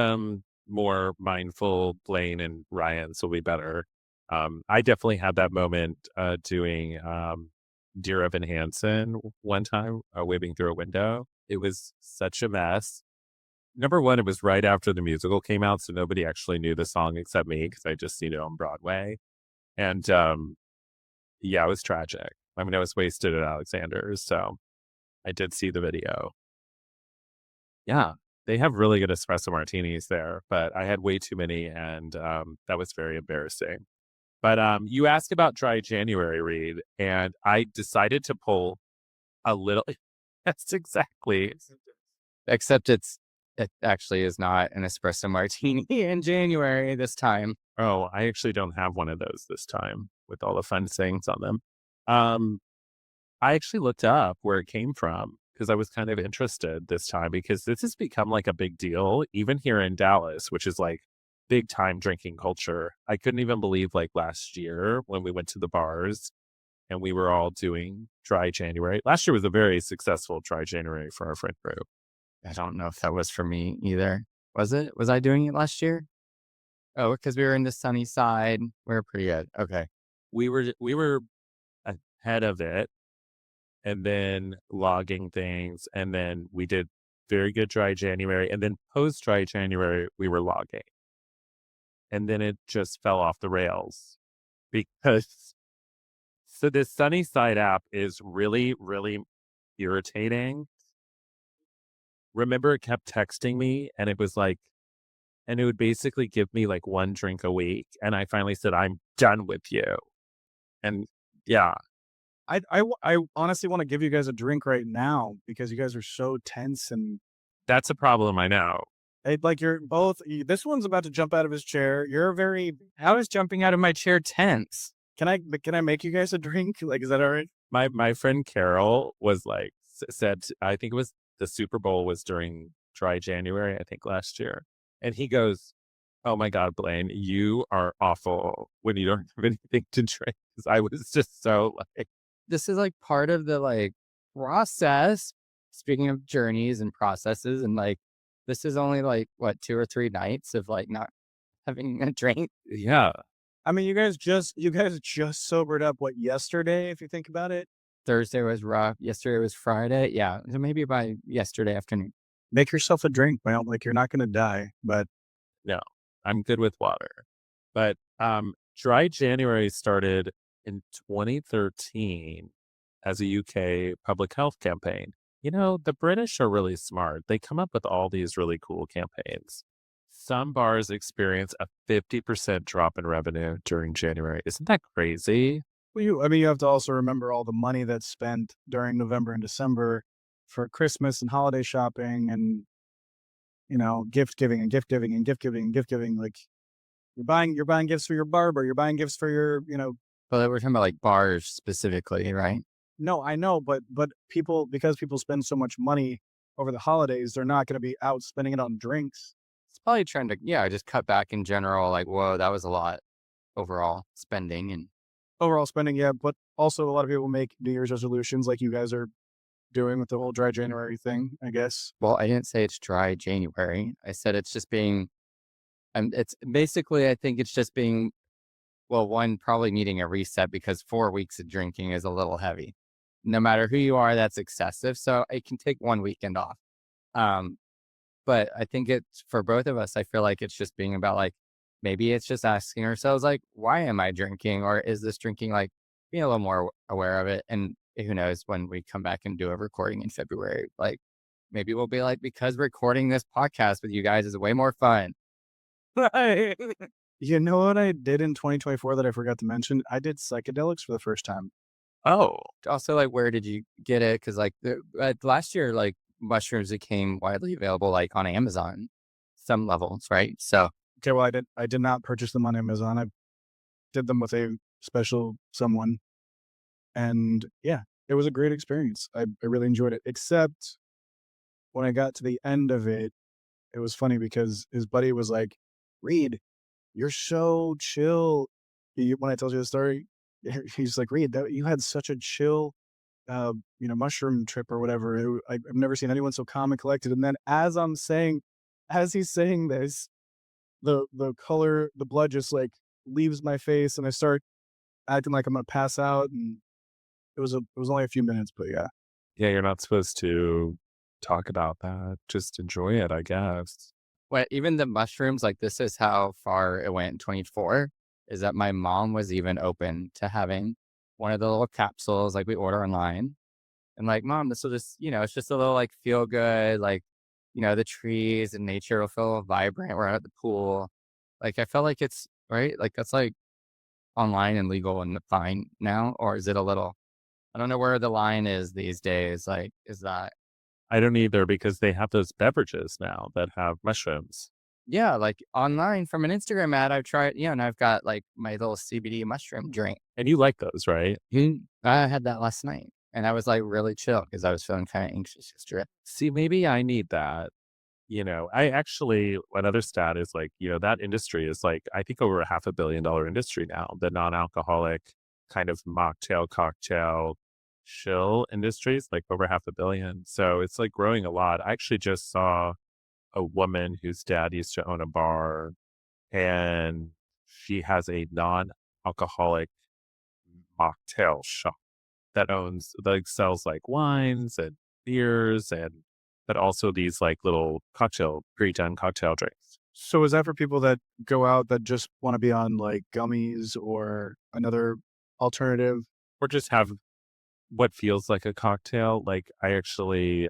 more mindful Blaine and Ryan's will be better. I definitely had that moment doing Dear Evan Hansen one time, waving through a window. It was such a mess. Number one, it was right after the musical came out, so nobody actually knew the song except me because I just seen it on Broadway. And yeah, it was tragic. I mean, I was wasted at Alexander's, so I did see the video. Yeah, they have really good espresso martinis there, but I had way too many, and that was very embarrassing. But you asked about dry January, Reed, and I decided to pull a little. That's exactly. except it actually is not an espresso martini in January this time. Oh, I actually don't have one of those this time with all the fun sayings on them. Um, I actually looked up where it came from because I was kind of interested this time because this has become like a big deal, even here in Dallas, which is like big time drinking culture. I couldn't even believe like last year when we went to the bars and we were all doing dry January. Last year was a very successful dry January for our friend group. I don't know if that was for me either. Was it? Was I doing it last year? Oh, because we were in the sunny side. We were pretty good. Okay. We were ahead of it and then logging things. And then we did very good dry January. And then post dry January, we were logging. And then it just fell off the rails because so this Sunny Side app is really, really irritating. Remember, it kept texting me and it was like, and it would basically give me like one drink a week. And I finally said, I'm done with you. And yeah, I honestly want to give you guys a drink right now because you guys are so tense and that's a problem. I know. like you're both. This one's about to jump out of his chair. You're very. I was jumping out of my chair tense. Can I make you guys a drink? Like, is that all right? My friend Carol was like, said, I think it was the Super Bowl was during dry January, I think last year. And he goes, oh my God, Blaine, you are awful when you don't have anything to drink. Because I was just so like, This is like part of the like process. Speaking of journeys and processes, and like, this is only like what 2 or 3 nights of like not having a drink. yeah. I mean, you guys just sobered up. What, yesterday? If you think about it, Thursday was rough. Yesterday was Friday. Yeah, so maybe by yesterday afternoon. make yourself a drink. Well, like you're not going to die, but No, I'm good with water. But dry January started in 2013 as a UK public health campaign. You know, the British are really smart. They come up with all these really cool campaigns. some bars experience a 50% drop in revenue during January. Isn't that crazy? Well, you have to also remember all the money that's spent during November and December for Christmas and holiday shopping and, gift giving and gift giving and gift giving and gift giving. Like you're buying gifts for your barber, you're buying gifts for your. But we're talking about like bars specifically, right? No, I know, but because people spend so much money over the holidays, they're not going to be out spending it on drinks. It's probably trying to, yeah, just cut back in general. Like, whoa, that was a lot overall spending. And Overall spending, yeah, but also a lot of people make New Year's resolutions like you guys are doing with the whole dry January thing, I guess. well, I didn't say it's dry January. I said it's just being, it's basically, I think it's just being, well, one, probably needing a reset because 4 weeks of drinking is a little heavy. No matter who you are, that's excessive. So it can take one weekend off. Um, but I think it's for both of us, I feel like it's just being about like, maybe it's just asking ourselves, like, why am I drinking? Or is this drinking like being a little more aware of it? And who knows when we come back and do a recording in February, like maybe we'll be like, because recording this podcast with you guys is way more fun. Right. You know what I did in 2024 that I forgot to mention? I did psychedelics for the first time. Oh, Also, like, where did you get it? Because like last year, like mushrooms became widely available like on Amazon, some levels, right? So Okay, well, I did not purchase them on Amazon. I did them with a special someone, and yeah, it was a great experience. I really enjoyed it. Except when I got to the end of it, it was funny because his buddy was like, "Reed, you're so chill." When I told you the story, he's like, "Reed, you had such a chill, mushroom trip or whatever. I've never seen anyone so calm and collected." And then as he's saying this, the blood just like leaves my face, and I start acting like I'm gonna pass out. And it was only a few minutes, but yeah. yeah, you're not supposed to talk about that. Just enjoy it, I guess. well, even the mushrooms, like this is how far it went in 24, is that my mom was even open to having one of the little capsules like we order online. And like, mom, this will just, it's just a little like feel good, like, the trees and nature will feel vibrant. We're at the pool. Like, I felt like it's right. Like, that's like online and legal and fine now. Or is it a little, I don't know where the line is these days. Like, is that, I don't either because they have those beverages now that have mushrooms. yeah, like online from an Instagram ad, I've tried, and I've got like my little CBD mushroom drink. And you like those, right? I had that last night and I was like really chill because I was feeling kind of anxious yesterday. See, maybe I need that. I actually, another stat is like, that industry is like, I think over a $500 million industry now, the non alcoholic kind of mocktail, cocktail, chill industries, like over 500 million. So it's like growing a lot. I actually just saw a woman whose dad used to own a bar and she has a non alcoholic mocktail shop that sells like wines and beers but also these like little pre-done cocktail drinks. So is that for people that go out that just want to be on like gummies or another alternative? Or just have what feels like a cocktail. Like I actually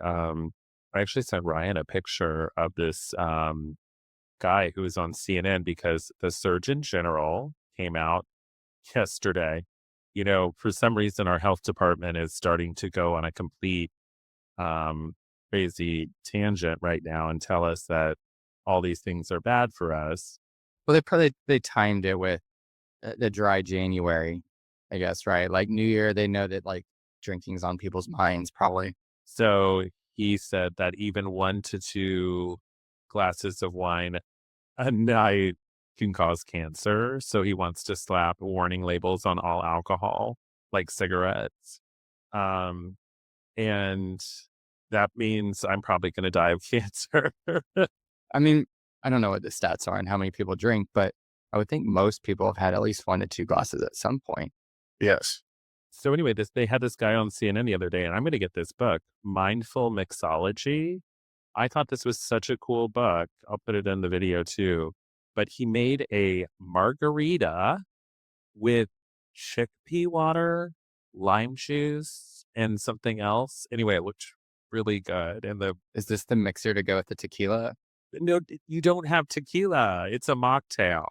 sent Ryan a picture of this guy who was on CNN because the Surgeon General came out yesterday. For some reason, our health department is starting to go on a complete um, crazy tangent right now and tell us that all these things are bad for us. Well, they timed it with the dry January, I guess, right? Like New Year, they know that like drinking's on people's minds, probably. So he said that even 1 to 2 glasses of wine a night can cause cancer. So he wants to slap warning labels on all alcohol, like cigarettes. Um, and that means I'm probably going to die of cancer. I mean, I don't know what the stats are and how many people drink, but I would think most people have had at least 1 to 2 glasses at some point. Yes. So anyway, they had this guy on CNN the other day, and I'm going to get this book, Mindful Mixology. I thought this was such a cool book. I'll put it in the video too. But he made a margarita with chickpea water, lime juice, and something else. Anyway, it looked really good. And Is this the mixer to go with the tequila? No, you don't have tequila. It's a mocktail.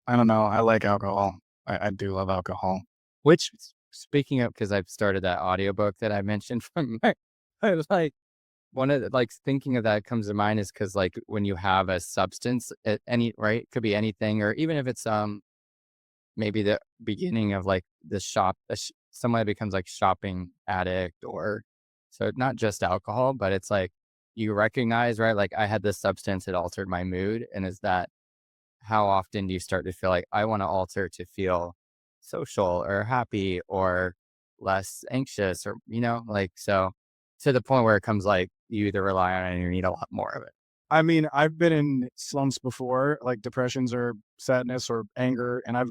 I don't know. I like alcohol. I do love alcohol. Which, speaking of, because I've started that audiobook that I mentioned from my, I was like, one of the, like, thinking of that comes to mind is because, like, when you have a substance, any, right? Could be anything, or even if it's, maybe the beginning of like the shop, someone becomes like shopping addict, or so not just alcohol, but it's like you recognize, right? Like I had this substance, it altered my mood. And is that how often do you start to feel like I want to alter to feel social or happy or less anxious, or, like, so to the point where it comes like you either rely on it or you need a lot more of it. I mean, I've been in slumps before, like depressions or sadness or anger, and I've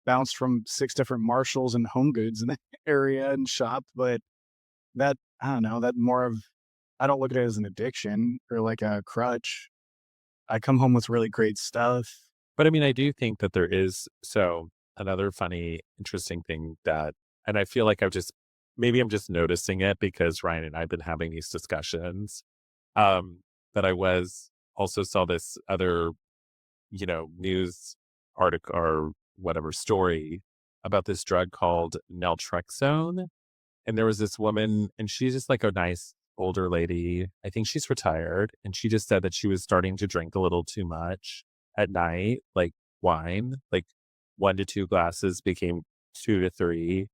bounced from 6 different Marshalls and Home Goods in the area and shopped, but that I don't know, that more of I don't look at it as an addiction or like a crutch. I come home with really great stuff. But I mean, I do think that there is another funny, interesting thing that, and I feel like maybe I'm just noticing it because Ryan and I have been having these discussions. But I was also saw this other, news article or whatever story about this drug called naltrexone. And there was this woman, and she's just like a nice older lady. I think she's retired. And she just said that she was starting to drink a little too much at night, like wine, like 1 to 2 glasses became 2 to 3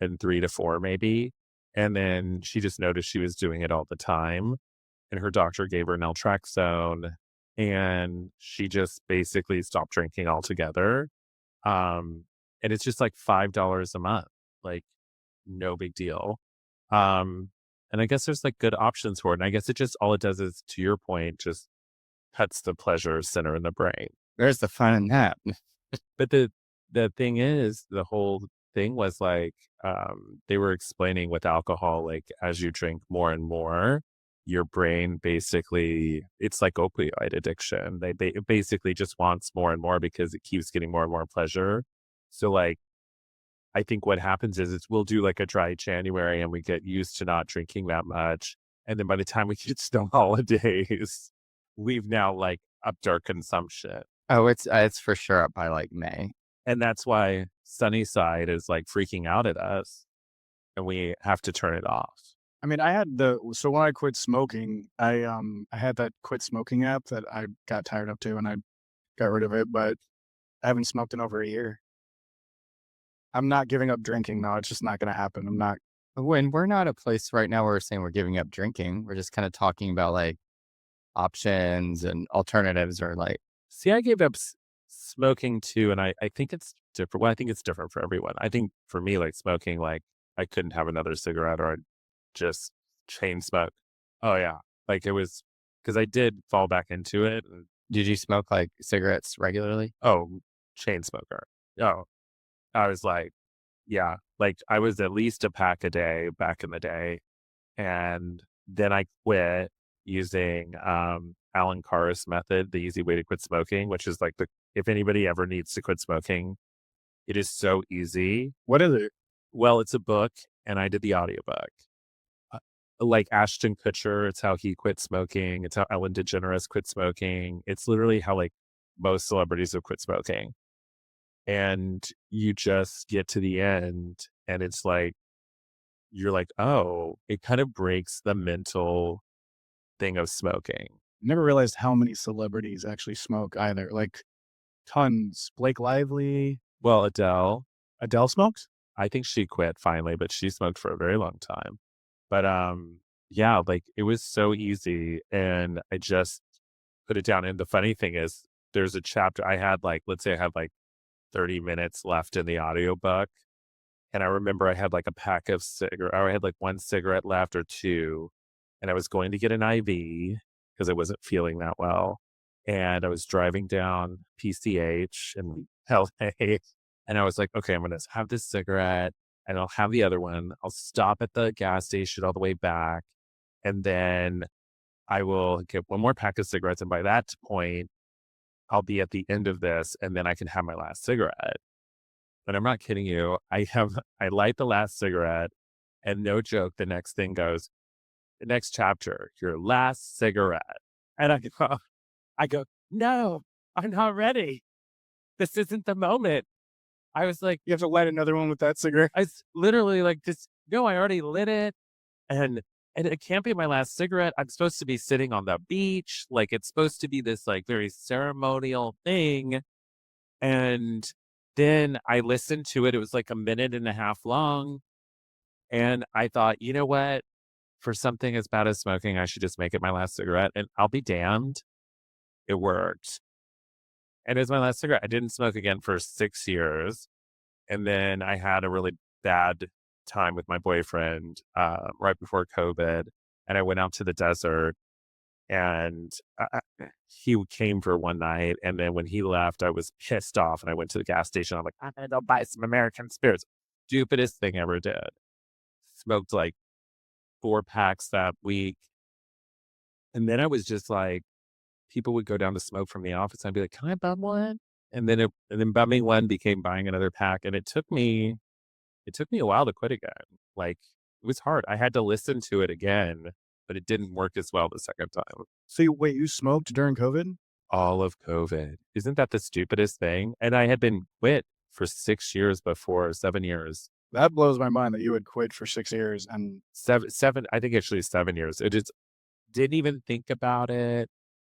and 3 to 4, maybe. And then she just noticed she was doing it all the time. And her doctor gave her naltrexone. And she just basically stopped drinking altogether. Um, and it's just like $5 a month. Like, no big deal. And I guess there's like good options for it. And I guess all it does is, to your point, just cuts the pleasure center in the brain. There's the fun in that. But the thing is, the whole thing was like, they were explaining with alcohol, like as you drink more and more, your brain basically, it's like opioid addiction. It basically just wants more and more because it keeps getting more and more pleasure. So like, I think what happens is we'll do like a dry January and we get used to not drinking that much. And then by the time we get to the holidays, we've now like upped our consumption. Oh, it's for sure up by like May. And that's why Sunnyside is like freaking out at us and we have to turn it off. I mean, I had so when I quit smoking, I had that quit smoking app that I got tired of too, and I got rid of it, but I haven't smoked in over a year. I'm not giving up drinking, though. It's just not gonna happen. I'm not. When we're not a place right now where we're saying we're giving up drinking, we're just kind of talking about like options and alternatives, or like, See, I gave up smoking too. And I think it's different. Well, I think it's different for everyone. I think for me, like smoking, like I couldn't have another cigarette or I'd just chain smoke. Oh, yeah. Like it was because I did fall back into it. did you smoke like cigarettes regularly? Oh, chain smoker. Oh, I was like, yeah, like I was at least a pack a day back in the day. And then I quit using Allan Carr's method, the easy way to quit smoking, which is like if anybody ever needs to quit smoking, it is so easy. What is it? Well, it's a book and I did the audiobook. Like Ashton Kutcher, it's how he quit smoking. It's how Ellen DeGeneres quit smoking. It's literally how like most celebrities have quit smoking. And you just get to the end and it's like, you're like, oh, it kind of breaks the mental thing of smoking. Never realized how many celebrities actually smoke either. Like tons. Blake Lively, Well, Adele smokes. I think she quit finally, but she smoked for a very long time. But yeah, like it was so easy and I just put it down. And the funny thing is there's a chapter I had like, let's say I had like 30 minutes left in the audiobook. And I remember I had like a pack of cigarette, or I had like 1 cigarette left or 2. And I was going to get an IV because I wasn't feeling that well. And I was driving down PCH in LA. And I was like, okay, I'm going to have this cigarette and I'll have the other one. I'll stop at the gas station all the way back. And then I will get one more pack of cigarettes. And by that point, I'll be at the end of this and then I can have my last cigarette. But I'm not kidding you. I light the last cigarette and no joke, the next thing goes, the next chapter, your last cigarette. And I go, no, I'm not ready. This isn't the moment. I was like, You have to light another one with that cigarette. literally like, just, no, I already lit it. And it can't be my last cigarette. I'm supposed to be sitting on the beach. Like, it's supposed to be this like very ceremonial thing. And then I listened to it. It was like a minute and a half long. And I thought, you know what? For something as bad as smoking, I should just make it my last cigarette. And I'll be damned. It worked. And it was my last cigarette. I didn't smoke again for 6 years. And then I had a really bad time with my boyfriend right before COVID. And I went out to the desert and he came for one night. And then when he left, I was pissed off and I went to the gas station. I'm like, I'm going to go buy some American spirits. Stupidest thing I ever did. Smoked like 4 packs that week. And then I was just like, people would go down to smoke from the office. I'd be like, can I bum one? And then bumming one became buying another pack. And it took me a while to quit again. Like, it was hard. I had to listen to it again, but it didn't work as well the second time. So wait, you smoked during COVID? All of COVID. Isn't that the stupidest thing? And I had been quit for 6 years before, 7 years. That blows my mind that you would quit for 6 years and Seven, I think actually 7 years. It just didn't even think about it.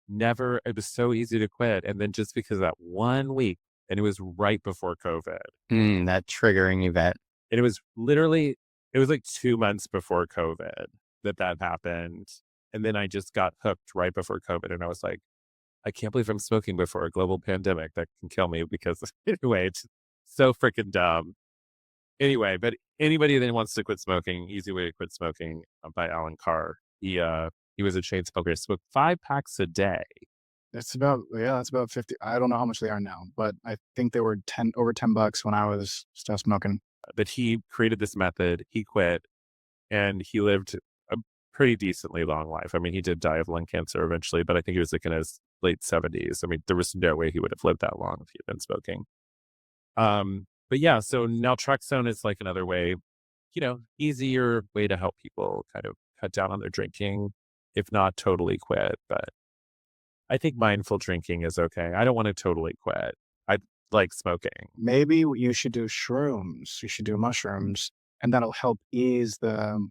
Never. It was so easy to quit. And then just because of that 1 week, and it was right before COVID. That triggering event. And it was like 2 months before COVID that happened. And then I just got hooked right before COVID. And I was like, I can't believe I'm smoking before a global pandemic that can kill me because anyway, it's so freaking dumb. Anyway, but anybody that wants to quit smoking, Easy Way to Quit Smoking by Allan Carr. He was a chain smoker. He smoked 5 packs a day. that's about 50. I don't know how much they are now, but I think they were over $10 when I was still smoking. But he created this method. He quit and he lived a pretty decently long life. I mean, he did die of lung cancer eventually, but I think he was like in his late 70s. I mean, there was no way he would have lived that long if he had been smoking. But yeah, so naltrexone is like another way, easier way to help people kind of cut down on their drinking, if not totally quit. But I think mindful drinking is okay. I don't want to totally quit. I like smoking. Maybe you should do shrooms. You should do mushrooms, and that'll help ease the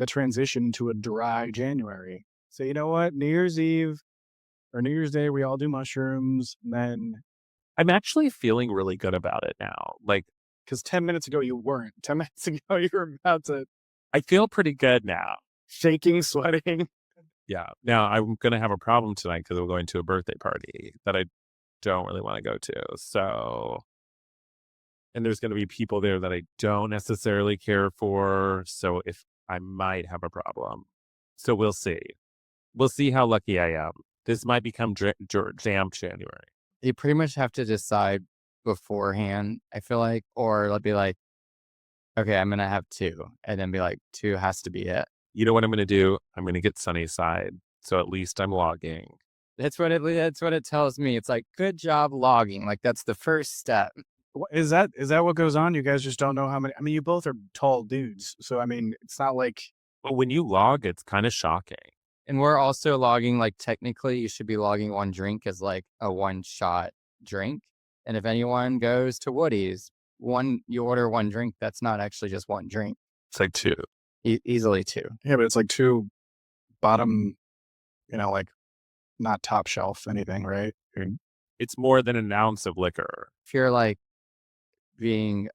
transition to a dry January. So you know what? New Year's Eve or New Year's Day, we all do mushrooms. And then, I'm actually feeling really good about it now. Like, because 10 minutes ago you weren't. 10 minutes ago you were about to I feel pretty good now. shaking, sweating. Yeah. Now I'm going to have a problem tonight because I'm going to a birthday party that I don't really want to go to. So, and there's going to be people there that I don't necessarily care for. So if I might have a problem. So we'll see. We'll see how lucky I am. This might become jam January. You pretty much have to decide beforehand, I feel like, or it'll be like, okay, I'm going to have 2, and then be like, 2 has to be it. You know what I'm going to do? I'm going to get Sunnyside. So at least I'm logging. That's what it tells me. It's like, good job logging. Like, that's the first step. Is that what goes on? You guys just don't know how many. I mean, you both are tall dudes. So, I mean, it's not like. But when you log, it's kind of shocking. And we're also logging, like, technically you should be logging 1 drink as like a 1-shot drink. And if anyone goes to Woody's, you order 1 drink, that's not actually just 1 drink. It's like 2. Easily 2. Yeah, but it's like 2 bottom, like not top shelf anything, right? It's more than an ounce of liquor. If you're like being,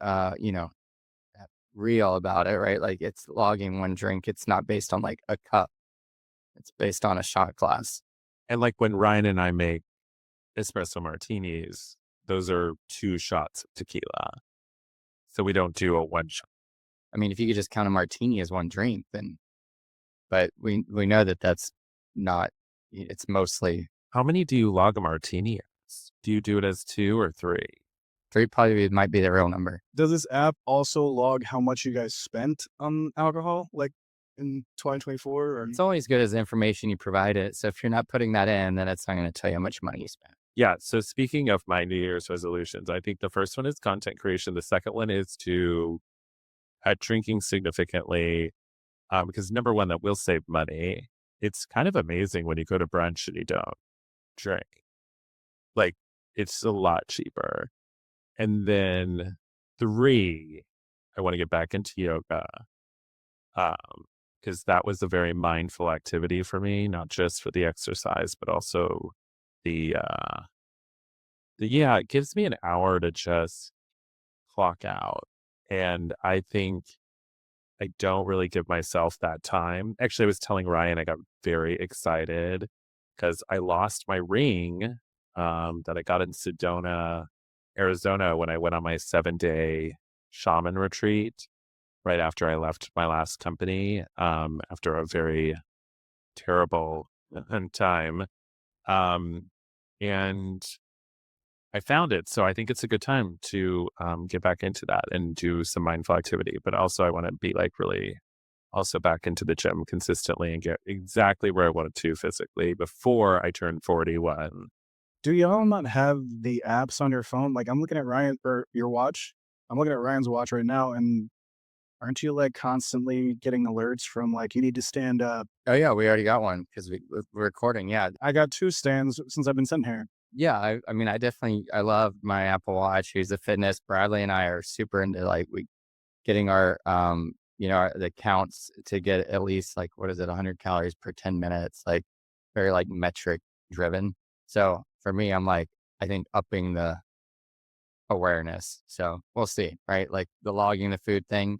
real about it, right? Like, it's logging 1 drink. It's not based on like a cup. It's based on a shot glass. And like when Ryan and I make espresso martinis, those are 2 shots of tequila. So we don't do a 1 shot. I mean, if you could just count a martini as 1 drink, then, but we know that that's not, it's mostly. How many do you log a martini as? Do you do it as 2 or 3? 3 probably might be the real number. Does this app also log how much you guys spent on alcohol, like in 2024? Or? It's only as good as the information you provide it. So if you're not putting that in, then it's not going to tell you how much money you spent. Yeah. So speaking of my New Year's resolutions, I think the first one is content creation. The second one is to drinking significantly, because number one, that will save money. It's kind of amazing when you go to brunch and you don't. drink. Like, it's a lot cheaper. And then 3, I want to get back into yoga. Because that was a very mindful activity for me, not just for the exercise, but also yeah, it gives me an hour to just clock out. And I think I don't really give myself that time. Actually, I was telling Ryan I got very excited because I lost my ring that I got in Sedona, Arizona when I went on my 7-day shaman retreat right after I left my last company after a very terrible time. And I found it. So I think it's a good time to get back into that and do some mindful activity. But also, I want to be like really also back into the gym consistently and get exactly where I wanted to physically before I turn 41. Do y'all not have the apps on your phone? Like, I'm looking at Ryan or your watch. I'm looking at Ryan's watch right now, and aren't you like constantly getting alerts from like you need to stand up? Oh yeah, we already got one because we're recording. Yeah, I got 2 stands since I've been sitting here. yeah. I mean, I love my Apple Watch. He's a fitness. Bradley and I are super into like we getting our the counts to get at least like what is it 100 calories per 10 minutes, like very like metric driven. So for me, I'm like I think upping the awareness. So we'll see, right? Like the logging the food thing.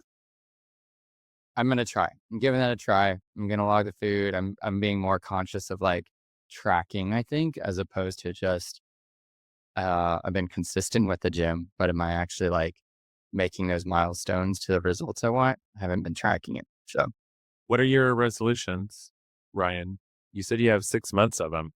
I'm gonna try. I'm giving that a try. I'm gonna log the food. I'm being more conscious of like tracking, I think, as opposed to just I've been consistent with the gym, but am I actually like making those milestones to the results I want? I haven't been tracking it. So What are your resolutions, Ryan? You said you have 6 months of them.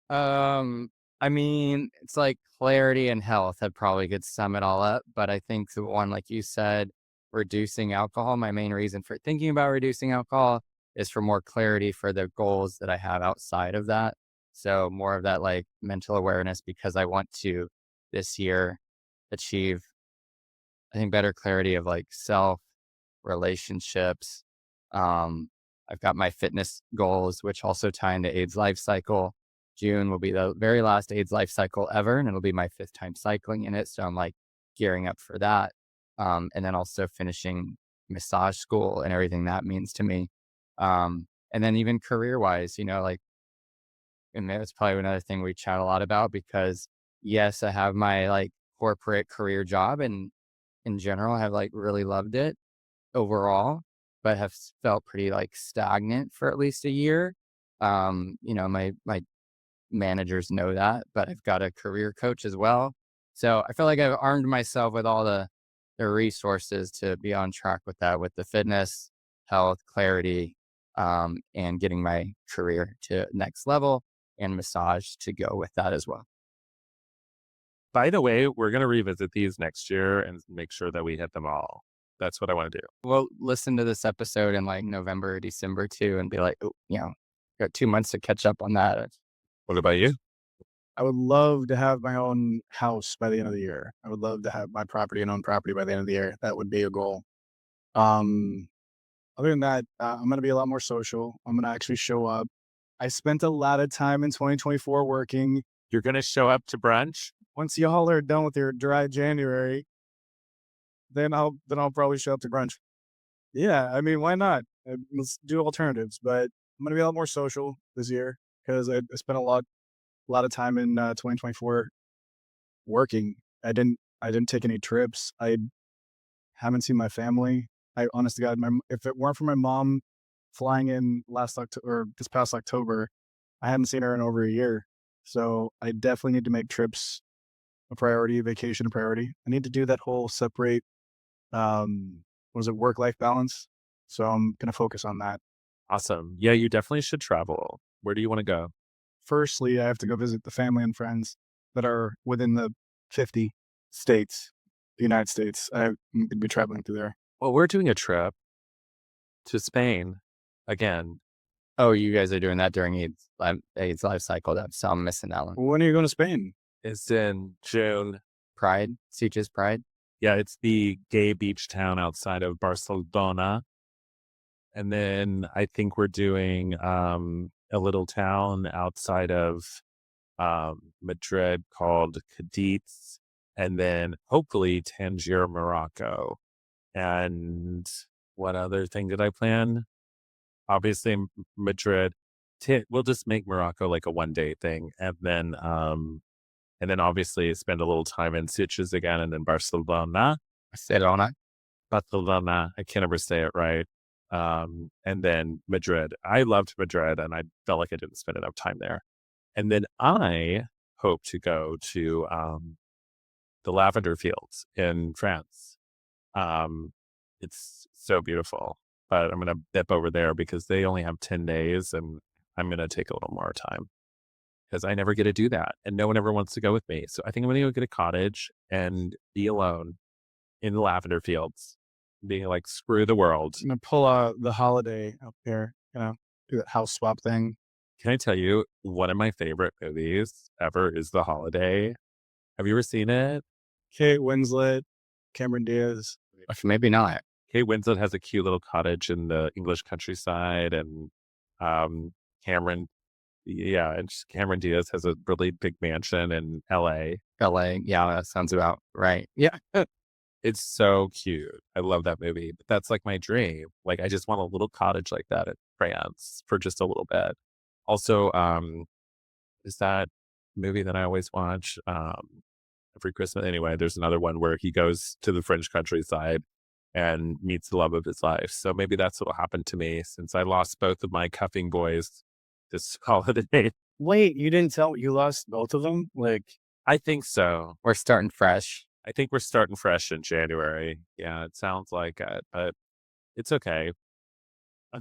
I mean, it's like clarity and health. That probably could sum it all up. But I think the one, like you said, reducing alcohol, my main reason for thinking about reducing alcohol is for more clarity for the goals that I have outside of that. So more of that like mental awareness because I want to this year achieve, I think, better clarity of like self, relationships. I've got my fitness goals, which also tie into AIDS life cycle. June will be the very last AIDS life cycle ever, and it'll be my 5th time cycling in it. So I'm like gearing up for that. And then also finishing massage school and everything that means to me. And then even career wise, like, and that's probably another thing we chat a lot about because yes, I have my like corporate career job and in general have like really loved it overall, but have felt pretty like stagnant for at least a year. My managers know that, but I've got a career coach as well. So I feel like I've armed myself with all the resources to be on track with that, with the fitness, health, clarity, and getting my career to next level and massage to go with that as well. By the way, we're going to revisit these next year and make sure that we hit them all. That's what I want to do. We'll listen to this episode in like November or December too and be like, oh, got 2 months to catch up on that. What about you? I would love to have my own house by the end of the year. I would love to have my property and own property by the end of the year. That would be a goal. Um, Other than that, I'm gonna be a lot more social. I'm gonna actually show up. I spent a lot of time in 2024 working. You're going to show up to brunch? Once y'all are done with your dry January, then I'll probably show up to brunch. Yeah, I mean, why not? Let's do alternatives, but I'm gonna be a lot more social this year because I spent a lot of time in 2024 working. I didn't take any trips. I haven't seen my family. I honest to God, if it weren't for my mom flying in last October or this past October, I hadn't seen her in over a year. So I definitely need to make trips a priority, vacation a priority. I need to do that whole separate, what is it, work-life balance. So I'm gonna focus on that. Awesome. Yeah, you definitely should travel. Where do you want to go? Firstly, I have to go visit the family and friends that are within the 50 states, the United States. I'm going to be traveling through there. Well, we're doing a trip to Spain again. Oh, you guys are doing that during AIDS life cycle. So I'm missing that one. When are you going to Spain? It's in June. Pride, Sitges Pride. Yeah, it's the gay beach town outside of Barcelona. And then I think we're doing a little town outside of Madrid called Cadiz, and then hopefully Tangier, Morocco. And what other thing did I plan? Obviously, Madrid. We'll just make Morocco like a 1 day thing, and then obviously spend a little time in Sitges again, and then Barcelona. I said it all night. Barcelona. I can't ever say it right. And then Madrid. I loved Madrid, and I felt like I didn't spend enough time there. And then I hope to go to the lavender fields in France. It's so beautiful, but I'm going to dip over there because they only have 10 days, and I'm going to take a little more time because I never get to do that. And no one ever wants to go with me. So I think I'm going to go get a cottage and be alone in the lavender fields, being like, screw the world. I'm gonna pull the holiday up here, do that house swap thing. Can I tell you, one of my favorite movies ever is The Holiday. Have you ever seen it? Kate Winslet, Cameron Diaz. Maybe not. Kate Winslet has a cute little cottage in the English countryside, and Cameron, and Cameron Diaz has a really big mansion in LA. LA. Yeah, that sounds about right. Yeah. It's so cute. I love that movie. But that's like my dream. Like, I just want a little cottage like that in France for just a little bit. Also, is that movie that I always watch every Christmas? Anyway, there's another one where he goes to the French countryside and meets the love of his life. So maybe that's what will happen to me since I lost both of my cuffing boys this holiday. Wait, you didn't tell you lost both of them? Like, I think so. We're starting fresh. I think we're starting fresh in January. Yeah, it sounds like it, but it's okay.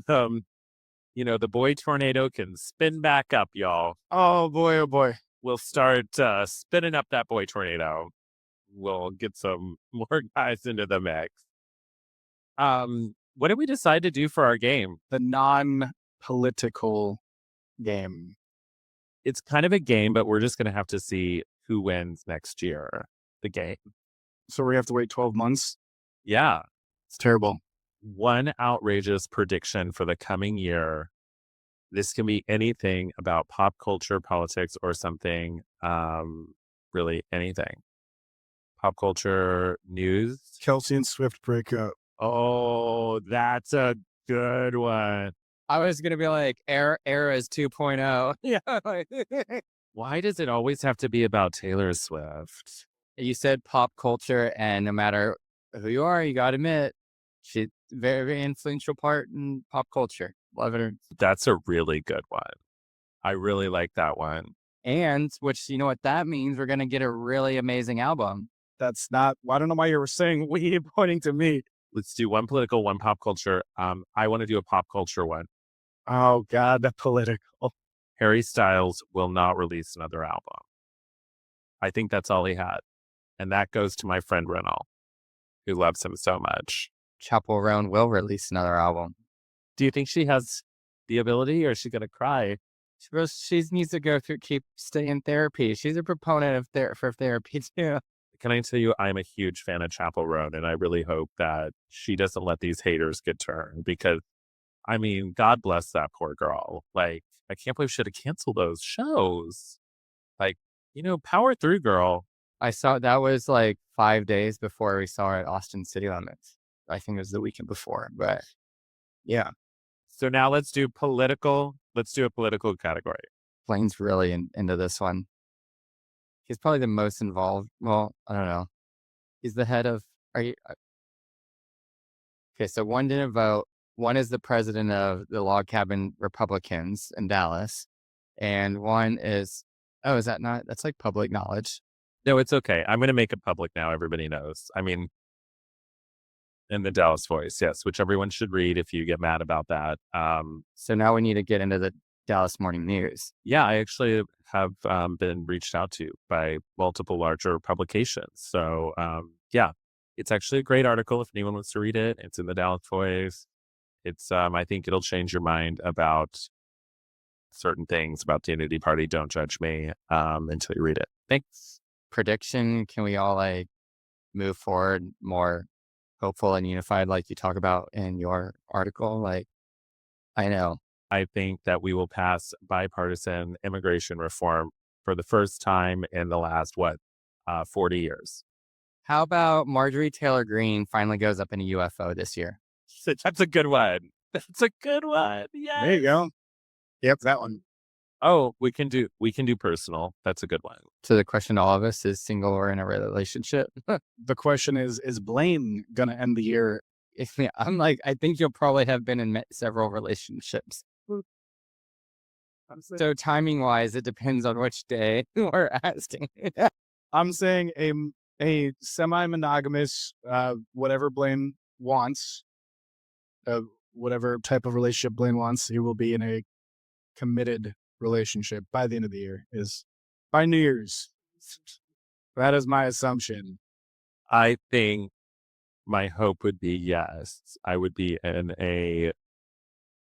The boy tornado can spin back up, y'all. oh boy, oh boy. We'll start spinning up that boy tornado. We'll get some more guys into the mix. What did we decide to do for our game? The non-political game. It's kind of a game, but we're just going to have to see who wins next year. The game. So we have to wait 12 months? Yeah. It's terrible. One outrageous prediction for the coming year. This can be anything about pop culture, politics, or something, really anything. Pop culture news. Kelsey and Swift breakup. Oh, that's a good one. I was going to be like, Eras 2.0. Yeah. Why does it always have to be about Taylor Swift? You said pop culture, and no matter who you are, you got to admit, she's a very, very influential part in pop culture. Love it. That's a really good one. I really like that one. And which, you know what that means? We're going to get a really amazing album. That's not, I don't know why you were saying we pointing to me. Let's do one political, one pop culture. I want to do a pop culture one. Oh God, the political. Harry Styles will not release another album. I think that's all he had. And that goes to my friend Renal, who loves him so much. Chapel Roan will release another album. Do you think she has the ability, or is she going to cry? She needs to stay in therapy. She's a proponent of for therapy too. Can I tell you, I'm a huge fan of Chapel Roan, and I really hope that she doesn't let these haters get turned because, I mean, God bless that poor girl. Like, I can't believe she had to cancel those shows. Like, power through, girl. I saw that was like 5 days before we saw her at Austin City Limits. I think it was the weekend before, but yeah. So now let's do political. Let's do a political category. Blaine's really into this one. He's probably the most involved. Well, I don't know. He's the head of. Okay, so one didn't vote. One is the president of the Log Cabin Republicans in Dallas, and one is. Oh, is that not? That's like public knowledge. No, it's okay. I'm going to make it public now. Everybody knows. I mean, in the Dallas Voice, yes, which everyone should read if you get mad about that. So now we need to get into the Dallas Morning News. Yeah, I actually have been reached out to by multiple larger publications. So, yeah, it's actually a great article if anyone wants to read it. It's in the Dallas Voice. It's, I think it'll change your mind about certain things about the Unity Party. Don't judge me until you read it. Thanks. Prediction, can we all like move forward more hopeful and unified like you talk about in your article? Like, I know. I think that we will pass bipartisan immigration reform for the first time in the last, 40 years. How about Marjorie Taylor Greene finally goes up in a UFO this year? That's a good one. That's a good one. There you Yes. go. Yep, that one. Oh, we can do personal. That's a good one. So the question to all of us is single or in a relationship? The question is Blaine gonna end the year? Yeah, I'm like, I think you'll probably have been in several relationships. So timing wise, it depends on which day we're asking. I'm saying a semi-monogamous, whatever Blaine wants, whatever type of relationship Blaine wants, he will be in a committed relationship by the end of the year. Is by New Year's. That is my assumption. I think my hope would be yes. I would be in a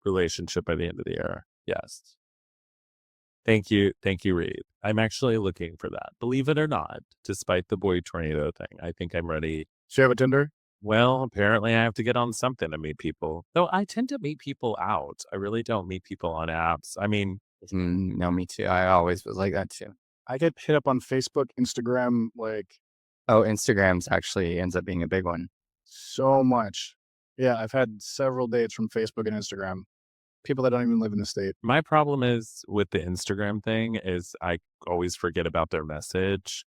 relationship by the end of the year. Yes. Thank you, Reed. I'm actually looking for that. Believe it or not, despite the boy tornado thing, I think I'm ready. Do you have a Tinder? Well, apparently I have to get on something to meet people. Though I tend to meet people out. I really don't meet people on apps. I mean, No, me too. I always was like that too. I get hit up on Facebook, Instagram, like Oh, Instagram's actually ends up being a big one. so much. Yeah, I've had several dates from Facebook and Instagram. People that don't even live in the state. my problem is with the Instagram thing is I always forget about their message.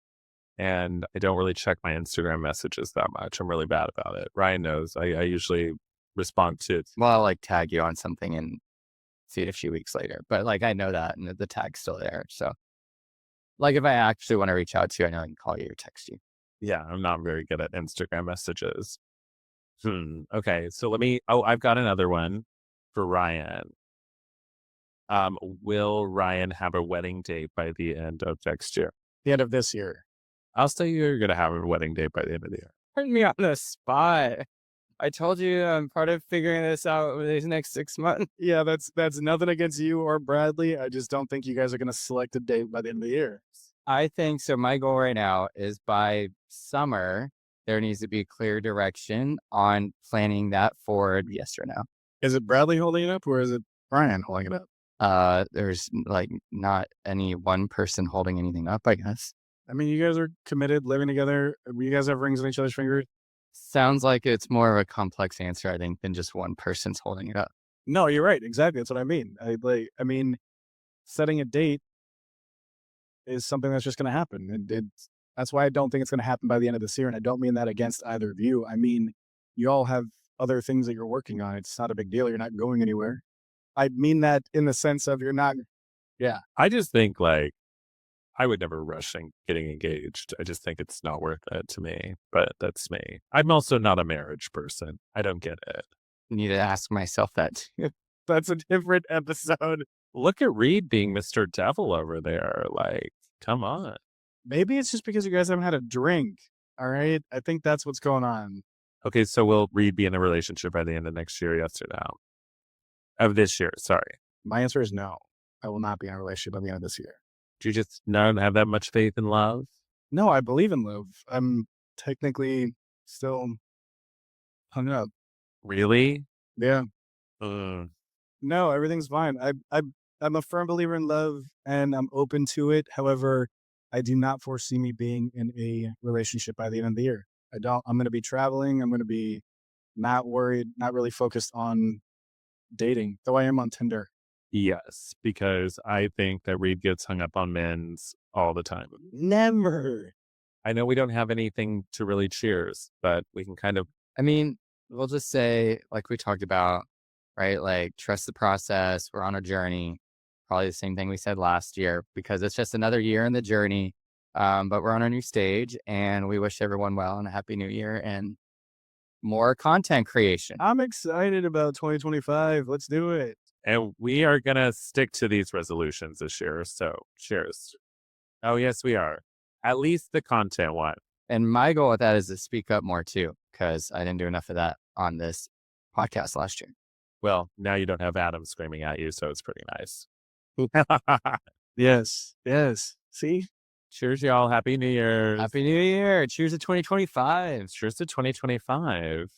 And I don't really check my Instagram messages that much. I'm really bad about it. Ryan knows. I usually respond to Well, I'll like tag you on something and see it a few weeks later. But like I know that and the tag's still there. So like if I actually want to reach out to you, I know I can call you or text you. Yeah, I'm not very good at Instagram messages. Okay, so I've got another one for Ryan. Will Ryan have a wedding date by the end of next year? The end of this year. I'll say you're going to have a wedding date by the end of the year. Put me on the spot. I told you I'm part of figuring this out over these next 6 months. Yeah, that's nothing against you or Bradley. I just don't think you guys are going to select a date by the end of the year. I think so. My goal right now is by summer, there needs to be clear direction on planning that forward. Yes or no? Is it Bradley holding it up or is it Brian holding it up? There's like not any one person holding anything up, I guess. I mean, you guys are committed, living together. You guys have rings on each other's fingers. Sounds like it's more of a complex answer, I think, than just one person's holding it up. No, you're right. Exactly. That's what I mean. I mean, setting a date is something that's just going to happen. That's why I don't think it's going to happen by the end of this year. And I don't mean that against either of you. I mean, you all have other things that you're working on. It's not a big deal. You're not going anywhere. I mean that in the sense of you're not. Yeah. I just think like I would never rush getting engaged. I just think it's not worth it to me, but that's me. I'm also not a marriage person. I don't get it. Need to ask myself that too. That's a different episode. Look at Reed being Mr. Devil over there. Like, come on. Maybe it's just because you guys haven't had a drink. All right. I think that's what's going on. Okay, so will Reed be in a relationship by the end of next year? Yes or no? Of this year, sorry. My answer is no. I will not be in a relationship by the end of this year. Do you just not have that much faith in love? No, I believe in love. I'm technically still hung up. Really? Yeah. Mm. No, everything's fine. I'm a firm believer in love and I'm open to it. However, I do not foresee me being in a relationship by the end of the year. I'm going to be traveling. I'm going to be not worried, not really focused on dating, though I am on Tinder. Yes, because I think that Reed gets hung up on men's all the time. Never. I know we don't have anything to really cheers, but we can kind of. I mean, we'll just say, like we talked about, right? Like, trust the process. We're on a journey. Probably the same thing we said last year, because it's just another year in the journey. But we're on a new stage, and we wish everyone well and a happy new year and more content creation. I'm excited about 2025. Let's do it. And we are going to stick to these resolutions this year. So cheers. Oh, yes, we are. At least the content one. And my goal with that is to speak up more too, because I didn't do enough of that on this podcast last year. Well, now you don't have Adam screaming at you, so it's pretty nice. Yes. See? Cheers, y'all. Happy New Year. Happy New Year. Cheers to 2025. Cheers to 2025.